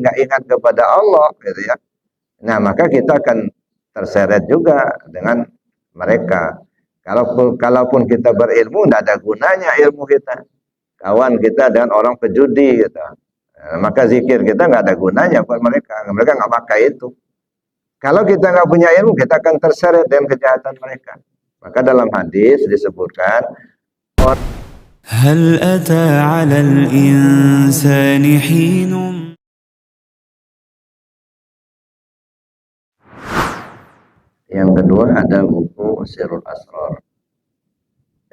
nggak ingat kepada Allah, gitu ya. Nah, maka kita akan terseret juga dengan mereka. Kalaupun kita berilmu, tidak ada gunanya ilmu kita. Kawan kita dan orang pejudi, gitu. Maka zikir kita nggak ada gunanya buat mereka. Mereka nggak pakai itu. Kalau kita nggak punya ilmu, kita akan terseret dengan kejahatan mereka. Maka dalam hadis disebutkan, هل أتى على الإنسان حين yang kedua ada buku Sirul Asrar.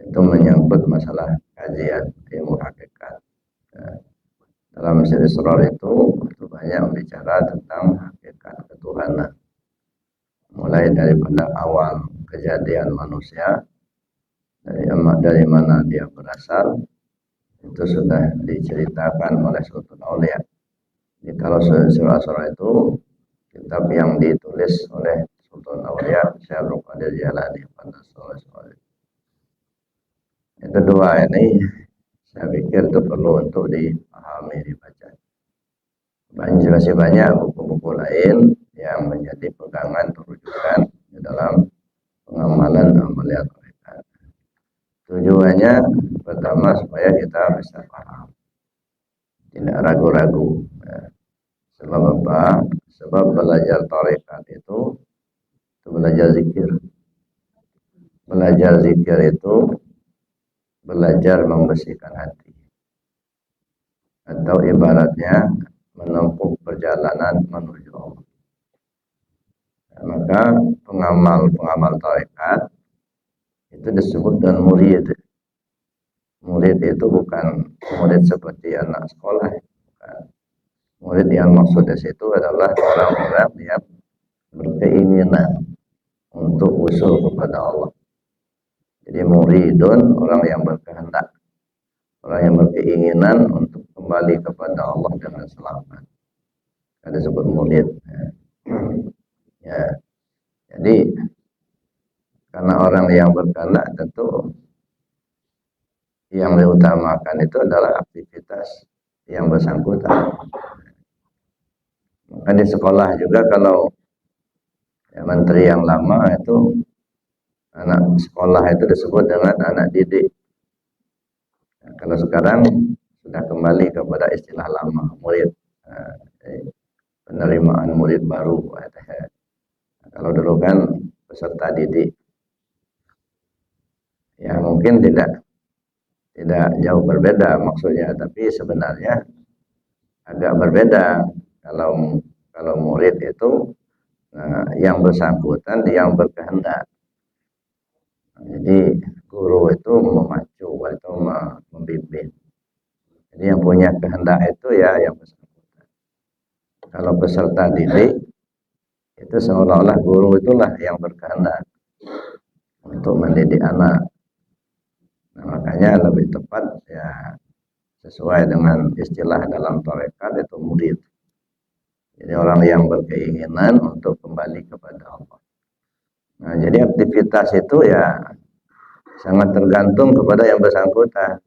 Itu menyangkut masalah kajian ilmu hakikat. Nah, dalam Sirul Asrar itu banyak bicara tentang hakikat ketuhanan. Mulai daripada awal kejadian manusia, dari mana dia berasal, itu sudah diceritakan oleh Sultan Aulia. Jadi kalau Sirul Asrar itu kitab yang ditulis oleh Sultan Aulia Syekh Abdul Qadir Jailani. Yang kedua ini saya pikir itu perlu untuk dipahami, dibaca. Masih banyak buku-buku lain yang menjadi pegangan rujukan di dalam pengamalan amalia tarekat. Tujuannya pertama supaya kita bisa paham, tidak ragu-ragu. Sebab apa? Sebab belajar tarekat itu belajar zikir. Belajar zikir itu belajar membersihkan hati. Atau ibaratnya menempuh perjalanan menuju Allah. Maka pengamal tarekat itu disebut dengan murid. Murid itu bukan murid seperti anak sekolah. Bukan. Murid yang maksudnya itu adalah orang-orang yang berkeinginan untuk usul kepada Allah. Jadi muridun orang yang berkehendak, orang yang berkeinginan untuk kembali kepada Allah dengan selamat. Ada disebut murid. Ya. Jadi karena orang yang berkehendak tentu yang diutamakan itu adalah aktivitas yang bersangkutan. Maka di sekolah juga kalau ya, menteri yang lama itu anak sekolah itu disebut dengan anak didik. Nah, kalau sekarang sudah kembali kepada istilah lama, murid. Penerimaan murid baru. Nah, kalau dulu kan peserta didik. Ya mungkin tidak jauh berbeda maksudnya, tapi sebenarnya agak berbeda. Kalau murid itu yang bersangkutan yang berkehendak. Jadi guru itu memacu atau membimbing. Jadi yang punya kehendak itu ya yang bersangkutan. Kalau peserta didik itu seolah-olah guru itulah yang berkehendak untuk mendidik anak. Nah, makanya lebih tepat ya sesuai dengan istilah dalam tarekat itu murid. Jadi orang yang berkeinginan untuk kembali kepada Allah. Nah, jadi aktivitas itu ya sangat tergantung kepada yang bersangkutan.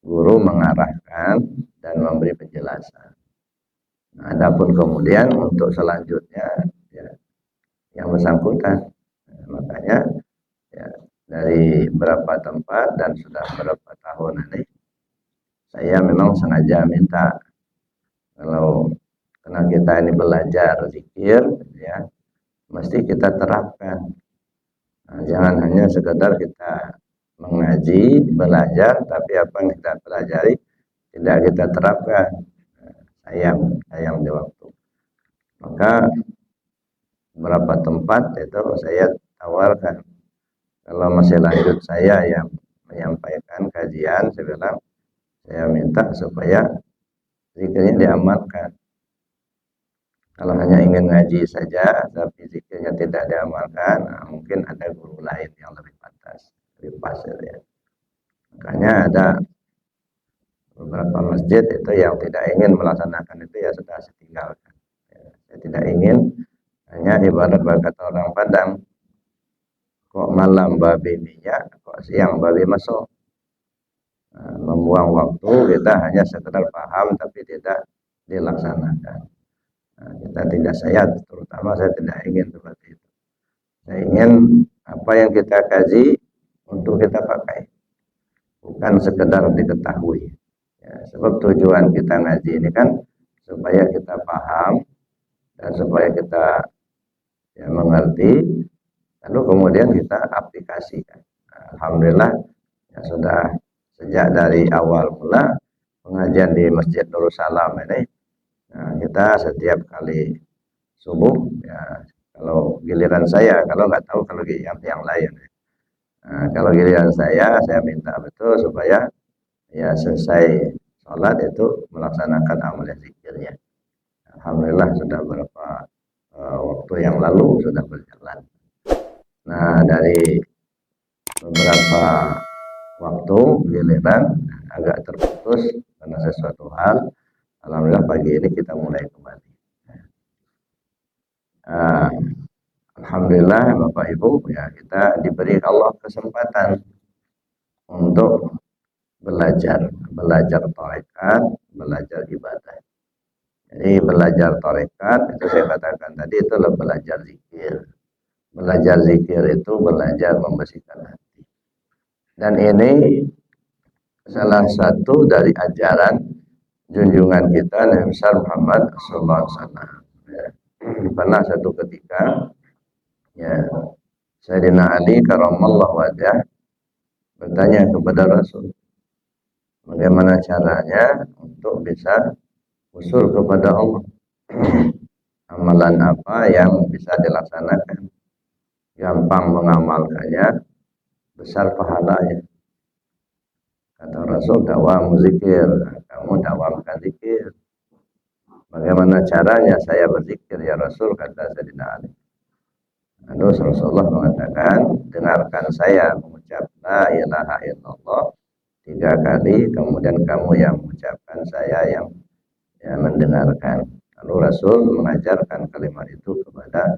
Guru mengarahkan dan memberi penjelasan. Nah, adapun kemudian untuk selanjutnya ya, yang bersangkutan. Nah, makanya ya, dari beberapa tempat dan sudah beberapa tahun ini saya memang sengaja minta kalau karena kita ini belajar zikir ya mesti kita terapkan. Nah, jangan hanya sekedar kita mengaji, belajar, tapi apa yang kita pelajari tidak kita terapkan. Sayang di waktu. Maka beberapa tempat itu saya tawarkan. Kalau masih lanjut saya yang menyampaikan kajian, saya bilang saya minta supaya zikirnya diamalkan. Kalau hanya ingin ngaji saja, tapi zikirnya tidak diamalkan, nah mungkin ada guru lain yang lebih pantas, lebih pas ya. Makanya ada beberapa masjid itu yang tidak ingin melaksanakan itu ya sudah saya tinggalkan. Ya, saya tidak ingin hanya ibarat berkata orang Padang, kok malam babi minyak, kok siang babi masuk. Nah, membuang waktu kita hanya sekedar paham tapi tidak dilaksanakan. Nah, kita tidak, terutama saya tidak ingin seperti itu. Saya ingin apa yang kita kaji untuk kita pakai, bukan sekedar diketahui. Ya, sebab tujuan kita ngaji ini kan supaya kita paham dan supaya kita ya mengerti, lalu kemudian kita aplikasikan. Nah, alhamdulillah ya sudah sejak dari awal mula pengajian di Masjid Darussalam ini, nah, kita setiap kali subuh ya, kalau giliran saya, kalau nggak tahu kalau yang lain. Nah, kalau giliran saya minta betul supaya ya selesai sholat itu melaksanakan amal zikirnya. Alhamdulillah sudah beberapa waktu yang lalu sudah berjalan. Nah, dari beberapa waktu giliran agak terputus karena sesuatu hal. Alhamdulillah pagi ini kita mulai kembali. Alhamdulillah Bapak Ibu ya, kita diberi Allah kesempatan untuk belajar tarekat, belajar ibadah. Jadi belajar tarekat itu saya katakan tadi itu adalah belajar zikir. Belajar zikir itu belajar membersihkan hati. Dan ini salah satu dari ajaran junjungan kita Nabi besar Muhammad sallallahu alaihi wasallam. Ya. Pernah satu ketika ya Sayyidina Ali karramallahu wajhah bertanya kepada Rasul, bagaimana caranya untuk bisa usul kepada Allah? Amalan apa yang bisa dilaksanakan? Gampang mengamalkannya, besar pahalanya. Kata Rasul, dawam zikir. Kamu dawamkan zikir. Bagaimana caranya saya berzikir ya Rasul? Kata Sayyidina Ali. Lalu Rasulullah mengatakan, dengarkan saya mengucap la ilaha illallah 3 kali, kemudian kamu yang mengucapkan, saya yang mendengarkan. Lalu Rasul mengajarkan kalimat itu kepada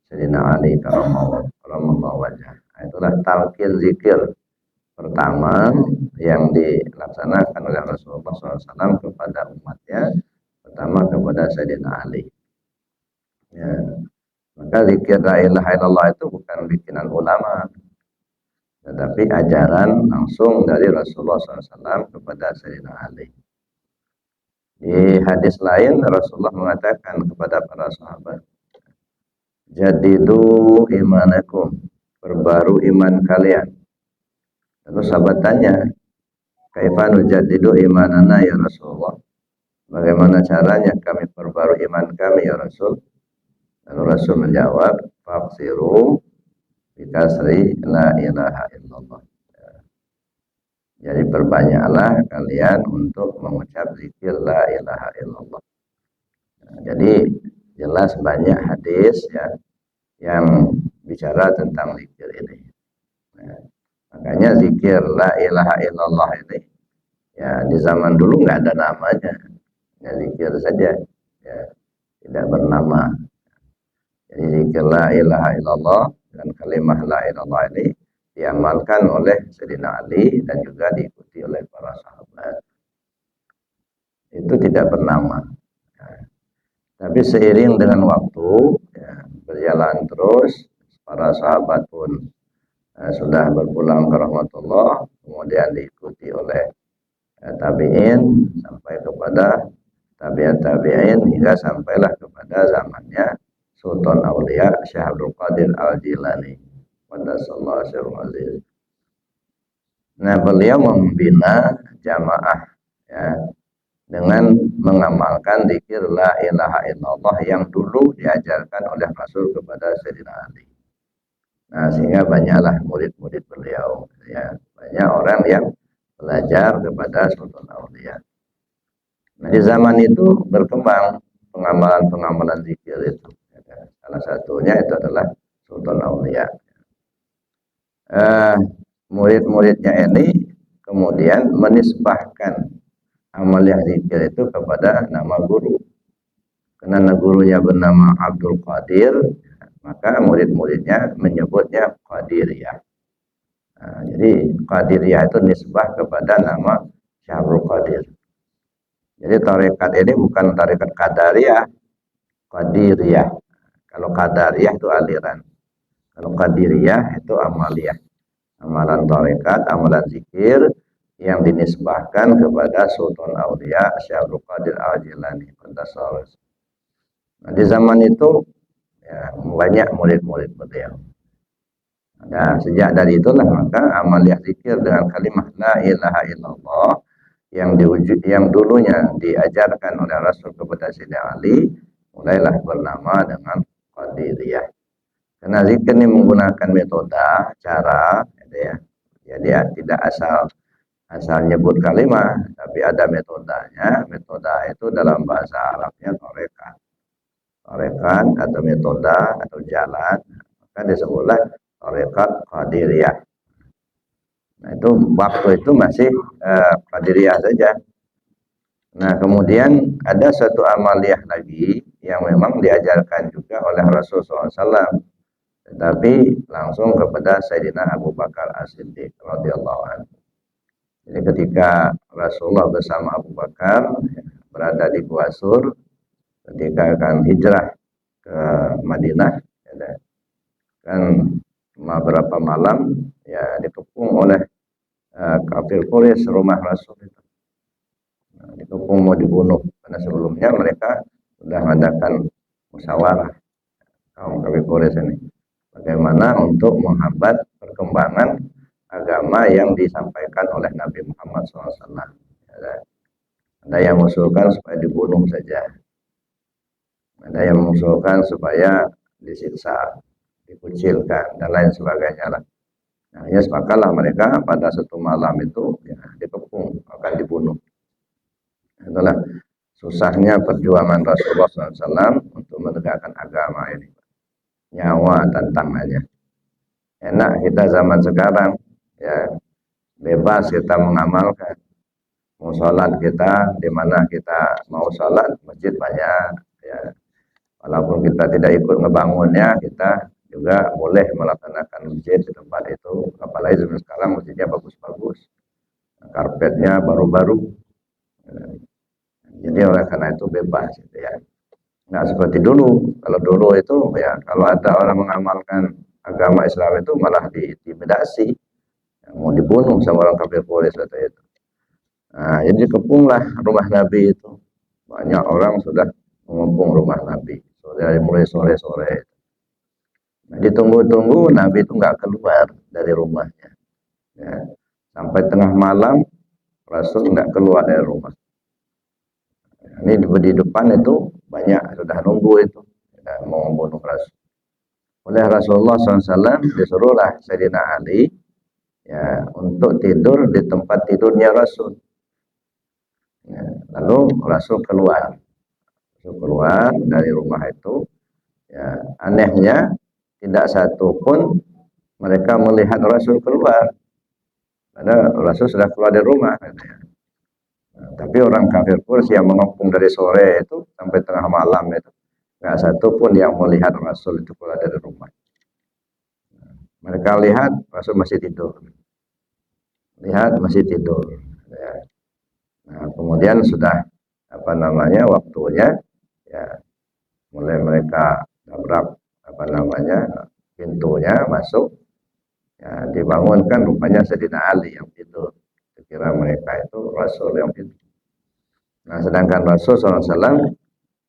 Sayyidina Ali karramallahu wajhah. Itulah talqin zikir pertama yang dilaksanakan oleh Rasulullah SAW kepada umatnya, pertama kepada Sayyidina Ali. Ya. Maka zikir la ilaha illallah itu bukan bikinan ulama, tetapi ajaran langsung dari Rasulullah SAW kepada Sayyidina Ali. Di hadis lain Rasulullah mengatakan kepada para sahabat, jadidu imanakum, perbaru iman kalian. Lalu sahabat tanya, kaifa nujaddidu imanana ya Rasulullah? Bagaimana caranya kami perbaru iman kami ya Rasul? Lalu Rasul menjawab, faqsiru bikasri la ilaha illallah. Jadi perbanyaklah kalian untuk mengucap zikir la ilaha illallah. Jadi jelas banyak hadis ya yang bicara tentang zikir ini. Makanya zikir la ilaha illallah ini ya di zaman dulu nggak ada namanya, ya zikir saja, ya tidak bernama. Jadi zikir la ilaha illallah dan kalimat la ilallah ini diamalkan oleh Sayyidina Ali dan juga diikuti oleh para sahabat. Itu tidak bernama. Tapi seiring dengan waktu ya, berjalan terus, para sahabat pun sudah berpulang ke rahmatullah, kemudian diikuti oleh tabi'in sampai kepada tabi'in hingga sampailah kepada zamannya Sultan Aulia Syekh Abdul Qadir Al-Jilani. Nah, beliau membina jamaah ya dengan mengamalkan zikir la ilaha illallah yang dulu diajarkan oleh Rasul kepada Sayyidina Ali. Nah, sehingga banyaklah murid-murid beliau ya, banyak orang yang belajar kepada Sultan Aulia. Nah, di zaman itu berkembang pengamalan zikir itu. Salah satunya itu adalah Sultan Aulia. Murid-muridnya ini kemudian menisbahkan amal yang zikir itu kepada nama guru. Karena gurunya bernama Abdul Qadir, maka murid-muridnya menyebutnya Qadiriyah. Jadi Qadiriyah itu nisbah kepada nama Syekh Abdul Qadir. Jadi tarekat ini bukan tarekat Qadariyah, Qadiriyah. Kalau Qadariyah itu aliran. Kalau Qadiriyah itu amaliyah. Amalan tarekat, amalan zikir yang dinisbahkan kepada Sultan Aulia Syekh Abdul Qadir Al-Jilani. Nah, di zaman itu ya, banyak murid-murid beliau. Nah, sejak dari itulah maka amaliyah zikir dengan kalimat la ilaha illallah yang dulunya diajarkan oleh Rasul kepada Sayyidina Ali mulailah bernama dengan Qadiriyah. Karena zikir ini menggunakan metode, cara, gitu ya. Jadi ya, tidak asal nyebut kalimat, tapi ada metodenya. Metode itu dalam bahasa Arabnya torekat. Torekat atau metode atau jalan, maka disebutlah torekat Qadiriyah. Nah, itu waktu itu masih Qadiriyah saja. Nah, kemudian ada satu amaliyah lagi yang memang diajarkan juga oleh Rasulullah SAW, tetapi langsung kepada Sayyidina Abu Bakar As-Siddiq radhiyallahu anhu. Jadi ketika Rasulullah bersama Abu Bakar berada di Gua Sur, ketika akan hijrah ke Madinah, ya, kan beberapa malam ya dikepung oleh kafir Quraisy rumah Rasul itu. Nah, dikepung mau dibunuh karena sebelumnya mereka sudah mengadakan musyawarah kaum kafir Quraisy ini bagaimana untuk menghambat perkembangan agama yang disampaikan oleh Nabi Muhammad SAW. Ada yang mengusulkan supaya dibunuh saja, ada yang mengusulkan supaya disiksa, dikucilkan dan lain sebagainya lah. Nah, ya sepakatlah mereka pada satu malam itu ya, dikepung akan dibunuh. Itulah susahnya perjuangan Rasulullah SAW untuk menegakkan agama ini. Nyawa tantangannya. Enak kita zaman sekarang ya bebas kita mengamalkan. Mau sholat kita di mana kita mau sholat, masjid banyak ya. Walaupun kita tidak ikut ngebangunnya, kita juga boleh melaksanakan masjid di tempat itu. Apalagi sekarang masjidnya bagus-bagus, karpetnya baru-baru. Jadi oleh karena itu bebas gitu ya. Nggak seperti dulu. Kalau dulu itu ya kalau ada orang mengamalkan agama Islam itu malah diintimidasi, mau dibunuh sama orang kafir Quraisy itu. Nah, jadi kepunglah rumah Nabi itu. Banyak orang sudah mengepung rumah Nabi. Dari mulai sore-sore. Nah, ditunggu-tunggu Nabi itu nggak keluar dari rumahnya. Ya. Sampai tengah malam Rasul nggak keluar dari rumah. Ini di depan itu banyak sudah nunggu itu ya, mau membunuh Rasul. Oleh Rasulullah SAW disuruhlah Sayyidina Ali ya untuk tidur di tempat tidurnya Rasul. Ya, lalu Rasul keluar dari rumah itu. Ya, anehnya tidak satu pun mereka melihat Rasul keluar. Karena Rasul sudah keluar dari rumah. Katanya. Nah, tapi orang kafir Quraisy yang mengepung dari sore itu sampai tengah malam itu nggak satu pun yang melihat Rasul itu keluar dari rumah. Mereka lihat Rasul masih tidur. Lihat masih tidur. Ya. Nah, kemudian sudah waktunya ya mulai mereka nabrak pintunya masuk ya, dibangunkan rupanya Sayyidina Ali yang tidur. Kira mereka itu Rasul yang tidur. Nah, sedangkan Rasul SAW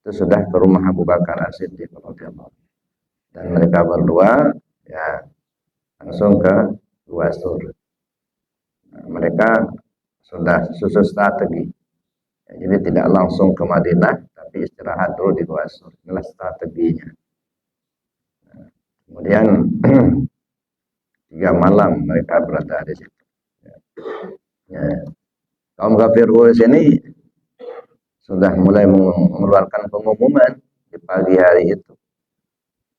itu sudah ke rumah Abu Bakar As-Siddiq dan mereka berdua ya langsung ke Gua Sur. Nah, mereka sudah susun strategi. Ya, jadi tidak langsung ke Madinah, tapi istirahat dulu di Gua Sur. Inilah strateginya. Nah, kemudian 3 malam mereka berada di situ. Ya. Kaum kafir Quraisy ini sudah mulai mengeluarkan pengumuman di pagi hari itu.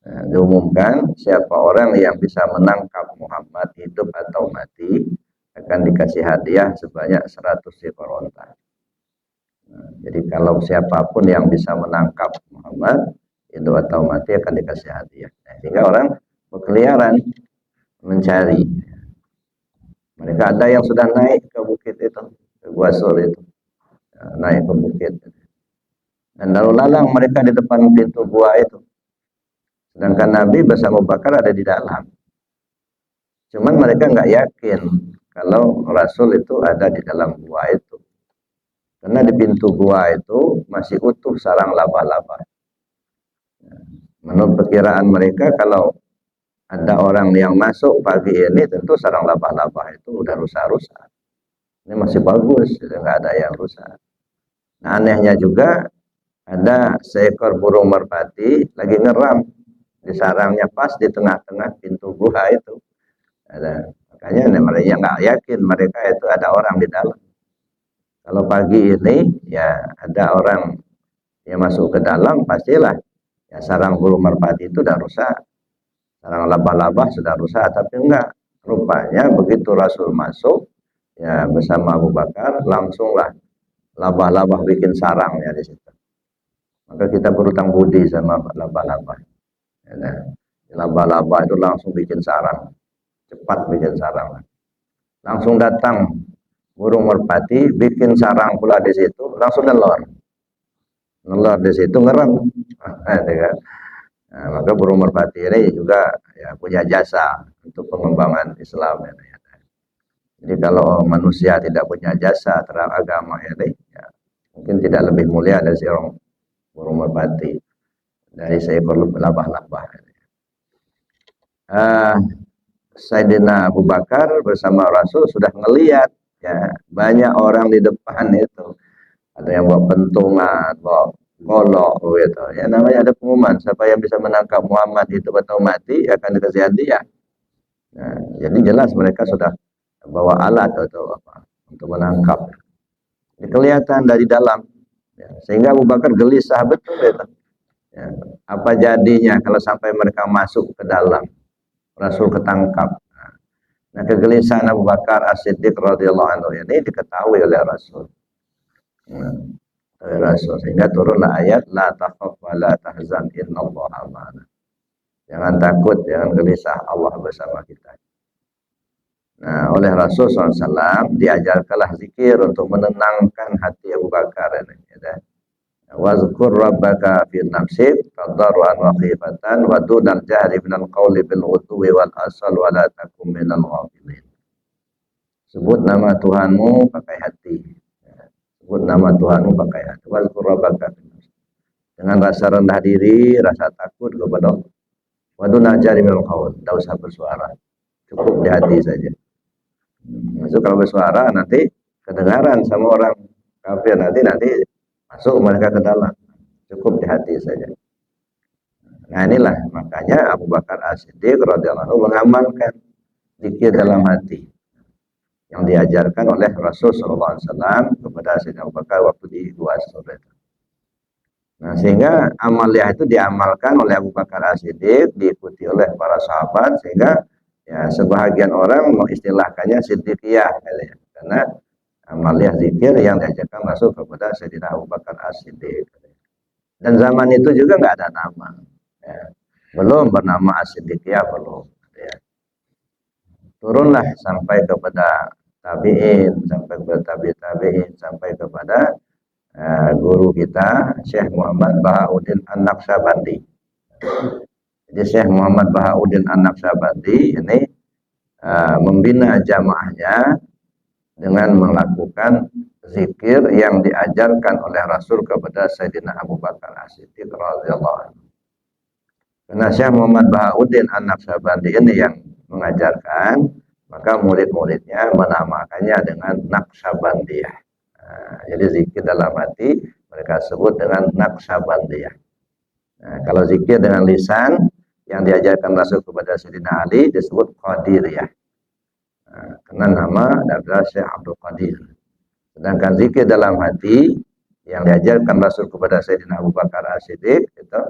Nah, diumumkan siapa orang yang bisa menangkap Muhammad hidup atau mati akan dikasih hadiah sebanyak 100 ekor unta. Nah, jadi kalau siapapun yang bisa menangkap Muhammad hidup atau mati akan dikasih hadiah. Nah, sehingga orang berkeliaran mencari. Mereka ada yang sudah naik ke bukit itu, ke Gua Sur itu. naik ke bukit. Dan lalu lalang mereka di depan pintu gua itu. Sedangkan Nabi bersama Abu Bakar ada di dalam. Cuman mereka nggak yakin kalau Rasul itu ada di dalam gua itu. Karena di pintu gua itu masih utuh sarang laba-laba. Menurut perkiraan mereka, kalau ada orang yang masuk pagi ini, tentu sarang laba-laba itu udah rusak-rusak. Ini masih bagus, nggak ada yang rusak. Nah, anehnya juga ada seekor burung merpati lagi ngeram di sarangnya pas di tengah-tengah pintu gua itu. Makanya mereka nggak yakin mereka itu ada orang di dalam. Kalau pagi ini ya ada orang yang masuk ke dalam, pastilah ya sarang burung merpati itu udah rusak, sarang laba-laba sudah rusak. Tapi enggak, rupanya begitu Rasul masuk ya bersama Abu Bakar, langsunglah laba-laba bikin sarangnya di situ. Maka kita berutang budi sama laba-laba. Ya, laba-laba itu langsung bikin sarang, cepat bikin sarang. Langsung datang burung merpati, bikin sarang pula di situ, langsung nelor di situ, ngerem. Nah, maka burung merpati ini juga ya, punya jasa untuk pengembangan Islam. Ya. Jadi kalau manusia tidak punya jasa terhadap agama ini, ya, mungkin tidak lebih mulia dari seorang burung merpati, dari seekor labah-labah. Sayyidina Abu Bakar bersama Rasul sudah ngelihat ya banyak orang di depan itu. Ada yang bawa pentungan, bawa golok gitu. Ya namanya ada pengumuman, siapa yang bisa menangkap Muhammad itu atau mati akan dikasih hadiah. Nah, jadi jelas mereka sudah bawa alat atau apa untuk menangkap. Ini kelihatan dari dalam. Ya, sehingga Abu Bakar gelisah betul gitu. Ya, apa jadinya kalau sampai mereka masuk ke dalam, Rasul ketangkap. Nah, kegelisahan Abu Bakar As-Siddiq radhiyallahu anhu ini diketahui oleh Rasul. Oleh Rasul, sehingga turunlah ayat la takhaf wa la tahzan innallaha ma'ana. Jangan takut, jangan gelisah, Allah bersama kita. Nah, oleh Rasul SAW diajarkanlah zikir untuk menenangkan hati Abu Bakar ini. Ya. Wazkur rabbaka fi nafsik tadarruan wa khifatan wa dunal jahri minal qawli bil ghudwi wal asal wa la takum minal ghafilin. Sebut nama Tuhanmu pakai hati. Sebut nama Tuhanmu pakai hati. Wazkur rabbaka fi nafsik. Dengan rasa rendah diri, rasa takut kepada Allah. Wa dunal jahri minal qawl. Tidak usah bersuara. Cukup di hati saja. Masuk kalau bersuara nanti kedengaran sama orang kafir, nanti masuk mereka ke dalam. Cukup di hati saja. Nah inilah makanya Abu Bakar As-Siddiq radhiyallahu anhu mengamalkan zikir dalam hati yang diajarkan oleh Rasul sallallahu alaihi wasallam kepada Sayyidina Abu Bakar waktu di Gua Sur itu. Nah sehingga amaliyah itu diamalkan oleh Abu Bakar As-Siddiq, diikuti oleh para sahabat, sehingga ya sebahagian orang mengistilahkannya siddiqiyah ya, karena amaliyah zikir yang diajarkan masuk kepada Sayyidina Abu Bakar As-Siddiq. Dan zaman itu juga nggak ada nama, ya. Belum bernama As-Siddiqiyah, belum. Ya. Turunlah sampai kepada tabi'in, sampai kepada tabi'in, sampai kepada guru kita Syekh Muhammad Bahauddin An-Naqsyabandi. Jadi Syekh Muhammad Bahauddin An-Naqsyabandi ini membina jamaahnya dengan melakukan zikir yang diajarkan oleh Rasul kepada Sayyidina Abu Bakar As-Siddiq radhiyallahu anhu. Karena Syekh Muhammad Bahauddin An-Naqsyabandi ini yang mengajarkan, maka murid-muridnya menamakannya dengan Naqsyabandiyah. Jadi zikir dalam hati mereka sebut dengan Naqsyabandiyah. Nah, kalau zikir dengan lisan yang diajarkan Rasul kepada Sayyidina Ali disebut Qadiriyah. Nah, karena nama adalah Syekh Abdul Qadir. Sedangkan zikir dalam hati yang diajarkan Rasul kepada Sayyidina Abu Bakar As-Siddiq itu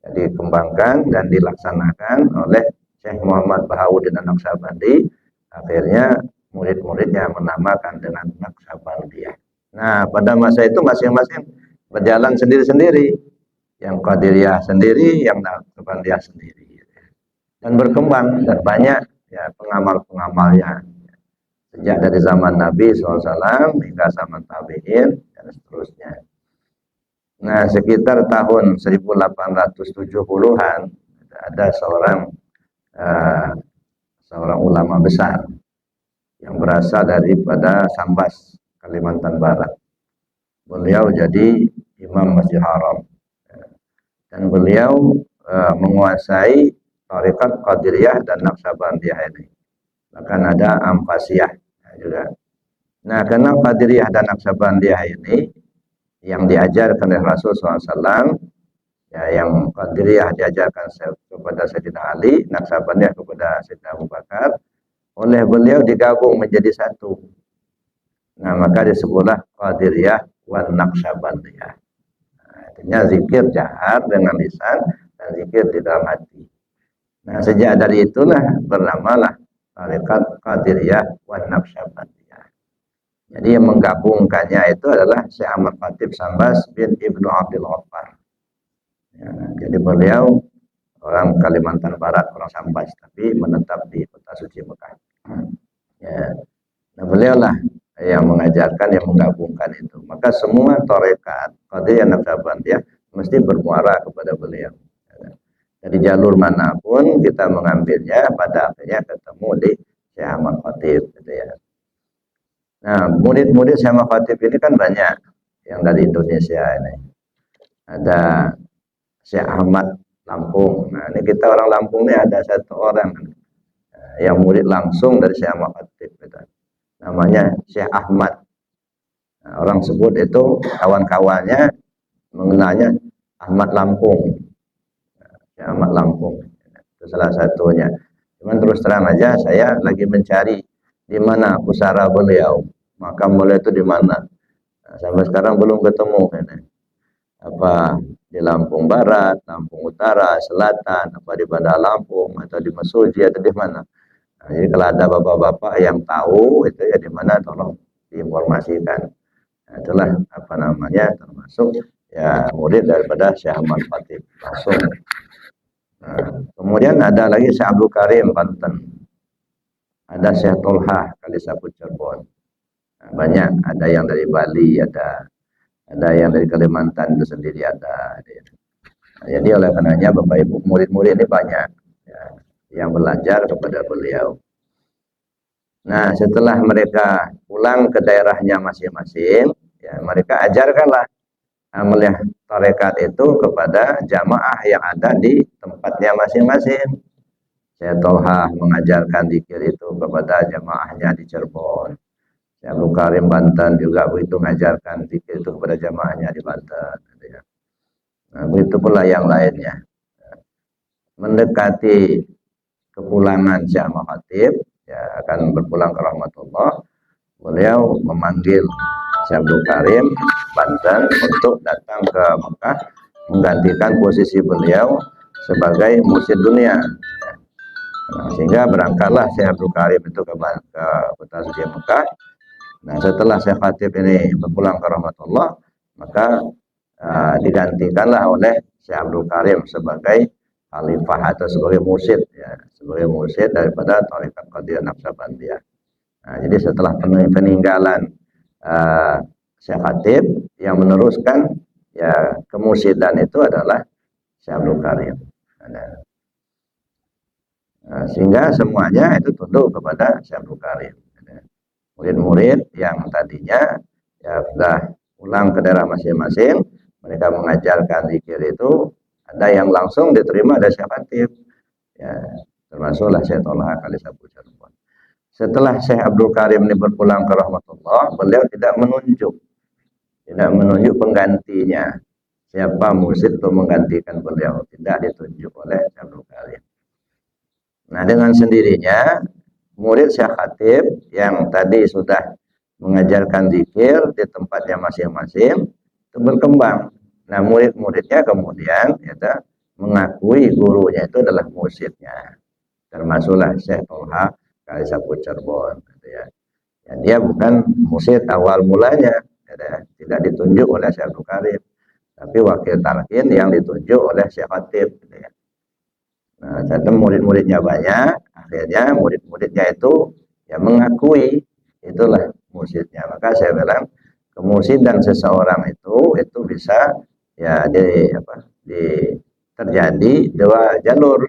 dikembangkan dan dilaksanakan oleh Syekh Muhammad Bahauddin An-Naqsyabandi. Akhirnya murid-muridnya menamakan dengan Naqsyabandiyah. Nah, pada masa itu masing-masing berjalan sendiri-sendiri. Yang Qadiriyah sendiri, yang Naqsyabandiyah sendiri. Dan berkembang, dan banyak ya pengamal-pengamalnya. Sejak dari zaman Nabi SAW hingga zaman tabi'in, dan seterusnya. Nah, sekitar tahun 1870-an ada seorang ulama besar yang berasal daripada Sambas, Kalimantan Barat. Beliau jadi imam Masjid Haram dan beliau menguasai tarekat Qadiriyah dan Naqsabandiyah ini. Bahkan ada Ampasiyah juga. Nah, karena Qadiriyah dan Naqsabandiyah ini yang diajarkan oleh Rasul SAW, ya, yang Qadiriyah diajarkan kepada Sayyidina Ali, Naqsabandiyah kepada Sayyidina Abu Bakar, oleh beliau digabung menjadi satu. Nah, maka disebutlah Qadiriyah wan Naqsabandiyah. Nah, artinya zikir jahar dengan lisan dan zikir di dalam hati. Nah, sejak dari itulah bernamalah tarekat Qadiriyah wan Naqsabandiyah. Jadi yang menggabungkannya itu adalah Syekh Ahmad Khatib Sambas bin Ibnu Abdul Ghaffar. Ya, jadi beliau orang Kalimantan Barat, orang Sambas, tapi menetap di kota suci Mekah. Ya. Nah, beliau lah yang mengajarkan, yang menggabungkan itu. Maka semua tarekat Qadiriyah Naqsabandiyah mesti bermuara kepada beliau. Dari jalur manapun kita mengambilnya, pada akhirnya ketemu di Syekh Ahmad Khatib, gitu ya. Nah, murid-murid Syekh Ahmad Khatib ini kan banyak yang dari Indonesia ini. Ada Syekh Ahmad Lampung. Nah, ini kita orang Lampung ini ada satu orang yang murid langsung dari Syekh Ahmad Khatib, gitu. Namanya Syekh Ahmad. Nah, orang sebut itu kawan-kawannya mengenalnya Ahmad Lampung. Syekh Ahmad Lampung. Itu salah satunya. Cuman terus terang aja saya lagi mencari di mana pusara beliau, makam beliau itu di mana. Nah, sampai sekarang belum ketemu ini. Apa di Lampung Barat, Lampung Utara, Selatan, apa di Bandar Lampung atau di Mesuji atau di mana. Nah, jadi kalau ada bapak-bapak yang tahu itu ya di mana, tolong diinformasikan. Nah, itulah apa namanya, termasuk ya murid daripada Syekh Ahmad Khatib langsung. Nah, kemudian ada lagi Syekh Abdul Karim Banten. Ada Syekh Tolha Kalisapu Cirebon. Nah, banyak, ada yang dari Bali, ada yang dari Kalimantan itu sendiri ada. Nah, jadi oleh karenanya Bapak Ibu murid-murid ini banyak ya, yang belajar kepada beliau. Nah, setelah mereka pulang ke daerahnya masing-masing, ya mereka ajarkanlah amaliyah tarekat itu kepada jamaah yang ada di tempatnya masing-masing. Syekh Tolha mengajarkan zikir itu kepada jamaahnya di Cirebon. Syekh Abdul Karim Banten juga begitu mengajarkan zikir itu kepada jamaahnya di Banten. Nah, begitu pula yang lainnya. Mendekati kepulangan Syekh Ahmad Khatib, ya akan berpulang ke rahmatullah, beliau memanggil Syekh Abdul Karim Banten untuk datang ke Mekah menggantikan posisi beliau sebagai mursyid dunia. Nah, sehingga berangkatlah Syekh Abdul Karim itu ke kota suci Mekah. Nah, setelah Syekh Khatib ini berpulang ke rahmatullah, maka digantikanlah oleh Syekh Abdul Karim sebagai khalifah atau sebagai mursyid, ya, sebagai mursyid daripada tarekat Qadiriyah Naqsabandiyah. Nah, jadi setelah peninggalan Syekh Khatib, yang meneruskan ya kemursyidan itu adalah Syekh Abdul Karim. Nah, sehingga semuanya itu tunduk kepada Syekh Abdul Karim. Murid-murid yang tadinya ya sudah pulang ke daerah masing-masing, mereka mengajarkan zikir itu, ada yang langsung diterima dari Syekh Khatib, ya, termasuklah Syekh Tolha Kalisapu Cirebon. Setelah Syekh Abdul Karim ini berpulang ke rahmatullah, beliau tidak menunjuk penggantinya, siapa mursyid untuk menggantikan beliau, tidak ditunjuk oleh Syekh Abdul Karim. Nah, dengan sendirinya murid Syekh Khatib yang tadi sudah mengajarkan zikir di tempatnya masing-masing itu berkembang. Nah, murid-muridnya kemudian ya, mengakui gurunya itu adalah mursyidnya. Termasuklah Syekh Tolha Kalisapu Cirebon, gitu ya. Ya, dia bukan mursyid awal mulanya, ya, tidak ditunjuk oleh Syekh Abdul Karim, tapi wakil talqin yang ditunjuk oleh Syekh Khatib, gitu ya. Nah, karena murid-muridnya banyak, akhirnya murid-muridnya itu ya mengakui itulah mursyidnya. Maka saya bilang kemursidan seseorang itu bisa ya terjadi dua jalur.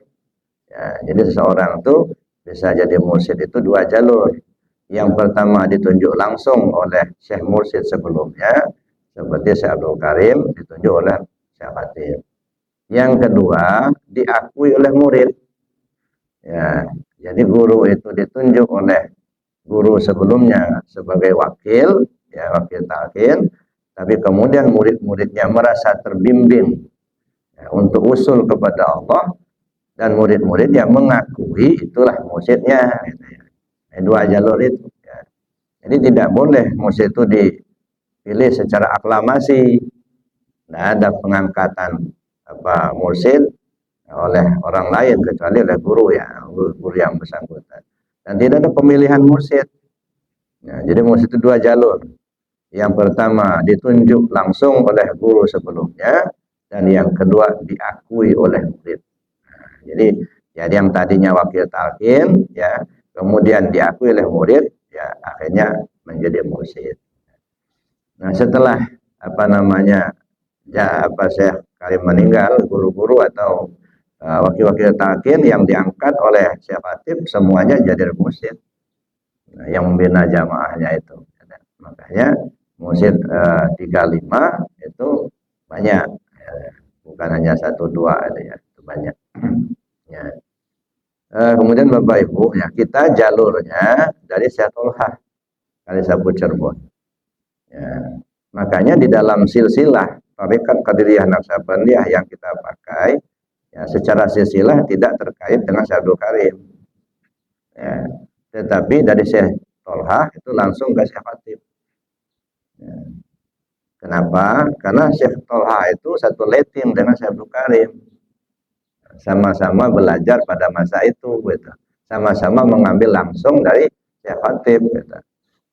Ya, jadi seseorang itu bisa jadi mursyid itu dua jalur. Yang pertama ditunjuk langsung oleh Syekh Mursyid sebelumnya, seperti Syekh Abdul Karim ditunjuk oleh Syekh Khatib. Yang kedua diakui oleh murid. Ya, jadi guru itu ditunjuk oleh guru sebelumnya sebagai wakil, ya wakil talqin, tapi kemudian murid-muridnya merasa terbimbing ya, untuk usul kepada Allah, dan murid-muridnya mengakui itulah mursyidnya. Gitu ya. Dua jalur itu. Ya. Jadi tidak boleh mursyid itu dipilih secara aklamasi. Tidak ada pengangkatan mursyid oleh orang lain kecuali oleh guru ya, guru yang bersangkutan. Dan tidak ada pemilihan mursyid. Ya, jadi mursyid itu dua jalur. Yang pertama ditunjuk langsung oleh guru sebelumnya, dan yang kedua diakui oleh murid. Nah, jadi yang tadinya wakil talqin ya, kemudian diakui oleh murid ya, akhirnya menjadi mursyid. Nah, setelah Syekh Karim meninggal, guru-guru atau wakil-wakil talqin yang diangkat oleh Syekh Khatib semuanya jadi mursyid. Nah, yang membina jamaahnya itu. Makanya mursyid 35 itu banyak, ya, bukan hanya 1-2 ada ya, itu banyak. Ya. Kemudian Bapak Ibu, ya kita jalurnya dari Syekh Tolhah Kali Sabu Cirebon. Ya. Makanya di dalam silsilah Thariqat Qadiriyah Naqsabandiyah yang kita pakai, ya, secara silsilah tidak terkait dengan Syekh Abdul Karim. Ya. Tetapi dari Syekh Tolhah itu langsung ke Syekh Khatib. Ya. Kenapa? Karena Syekh Tolhah itu satu letting dengan Syekh Abdul Karim. Sama-sama belajar pada masa itu, gitu. Sama-sama mengambil langsung dari Syekh Khatib, gitu.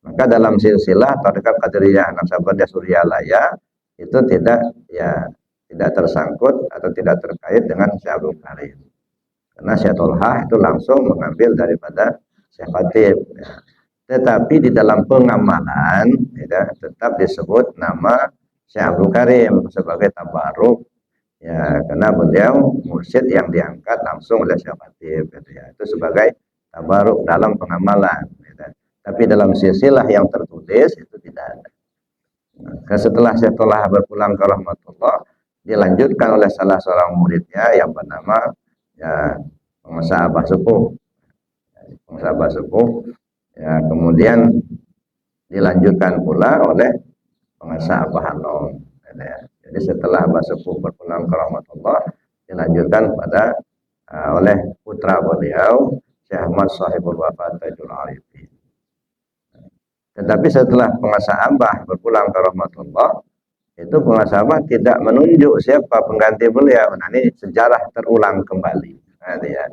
Maka dalam silsilah Thariqat Qadiriyah Naqsabandiyah Suryalaya itu tidak tersangkut atau tidak terkait dengan Syekh Abdul Karim. Karena Syekh Tolhah itu langsung mengambil daripada Syekh Khatib. Ya. Tetapi di dalam pengamalan ya, tetap disebut nama Syekh Abdul Karim sebagai tabaruk. Ya, karena beliau mursyid yang diangkat langsung oleh Syekh Khatib, gitu ya. Itu sebagai tabaruk dalam pengamalan. Gitu. Tapi dalam silsilah yang tertulis itu tidak ada. Nah, setelah Syekh Tolhah berpulang ke rahmatullah, dilanjutkan oleh salah seorang muridnya yang bernama ya pengusaha Abah Sepuh. Pengusaha Abah Sepuh. Ya, kemudian dilanjutkan pula oleh pengusaha Abah Hanom. Ya. Jadi setelah Abah Sepuh berpulang ke rahmatullah, dilanjutkan oleh putra beliau Syekh Ahmad Sahibul Wafat Tajul Arifin. Tetapi setelah pengusaha Abah berpulang ke rahmatullah, itu pengusaha Abah tidak menunjuk siapa pengganti beliau. Nah, ini sejarah terulang kembali. Nah, ya.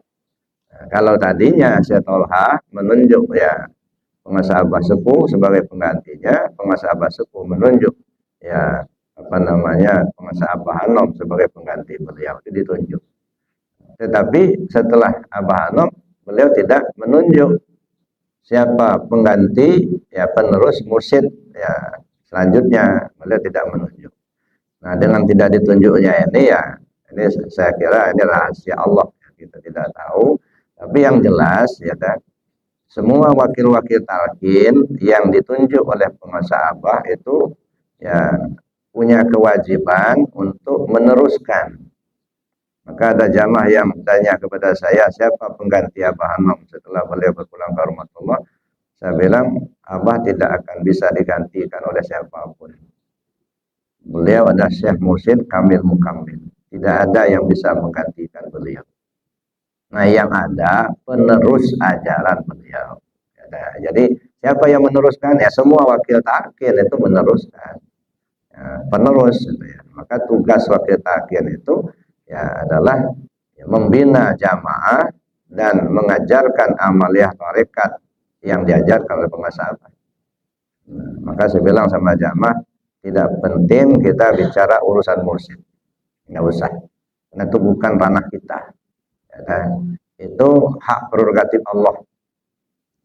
Nah, kalau tadinya Syekh Tolhah menunjuk ya pengusaha Abah Sepuh sebagai penggantinya, pengusaha Abah Sepuh menunjuk ya pengusaha Abah Hanom sebagai pengganti beliau, itu ditunjuk. Tetapi setelah Abah Hanom, beliau tidak menunjuk siapa pengganti ya penerus mursyid ya selanjutnya, beliau tidak menunjuk. Nah, dengan tidak ditunjuknya ini saya kira ini rahasia Allah yang kita tidak tahu. Tapi yang jelas ya kan, semua wakil-wakil talqin yang ditunjuk oleh pengusaha Abah itu ya punya kewajiban untuk meneruskan. Maka ada jamaah yang bertanya kepada saya, siapa pengganti Abah Hanom setelah beliau berpulang ke rahmatullah? Saya bilang, Abah tidak akan bisa digantikan oleh siapapun. Beliau adalah Syekh Mursyid Kamil Mukamil. Tidak ada yang bisa menggantikan beliau. Nah, yang ada penerus ajaran beliau. Jadi siapa yang meneruskan? Ya semua wakil talqin itu meneruskan. Ya, penerus. Gitu ya. Maka tugas wakil talqin itu ya adalah membina jamaah dan mengajarkan amaliyah tarekat yang diajarkan oleh pengusaha. Nah, maka saya bilang sama jamaah, tidak penting kita bicara urusan mursyid, nggak usah, karena itu bukan ranah kita. Ya kan? Itu hak prerogatif Allah.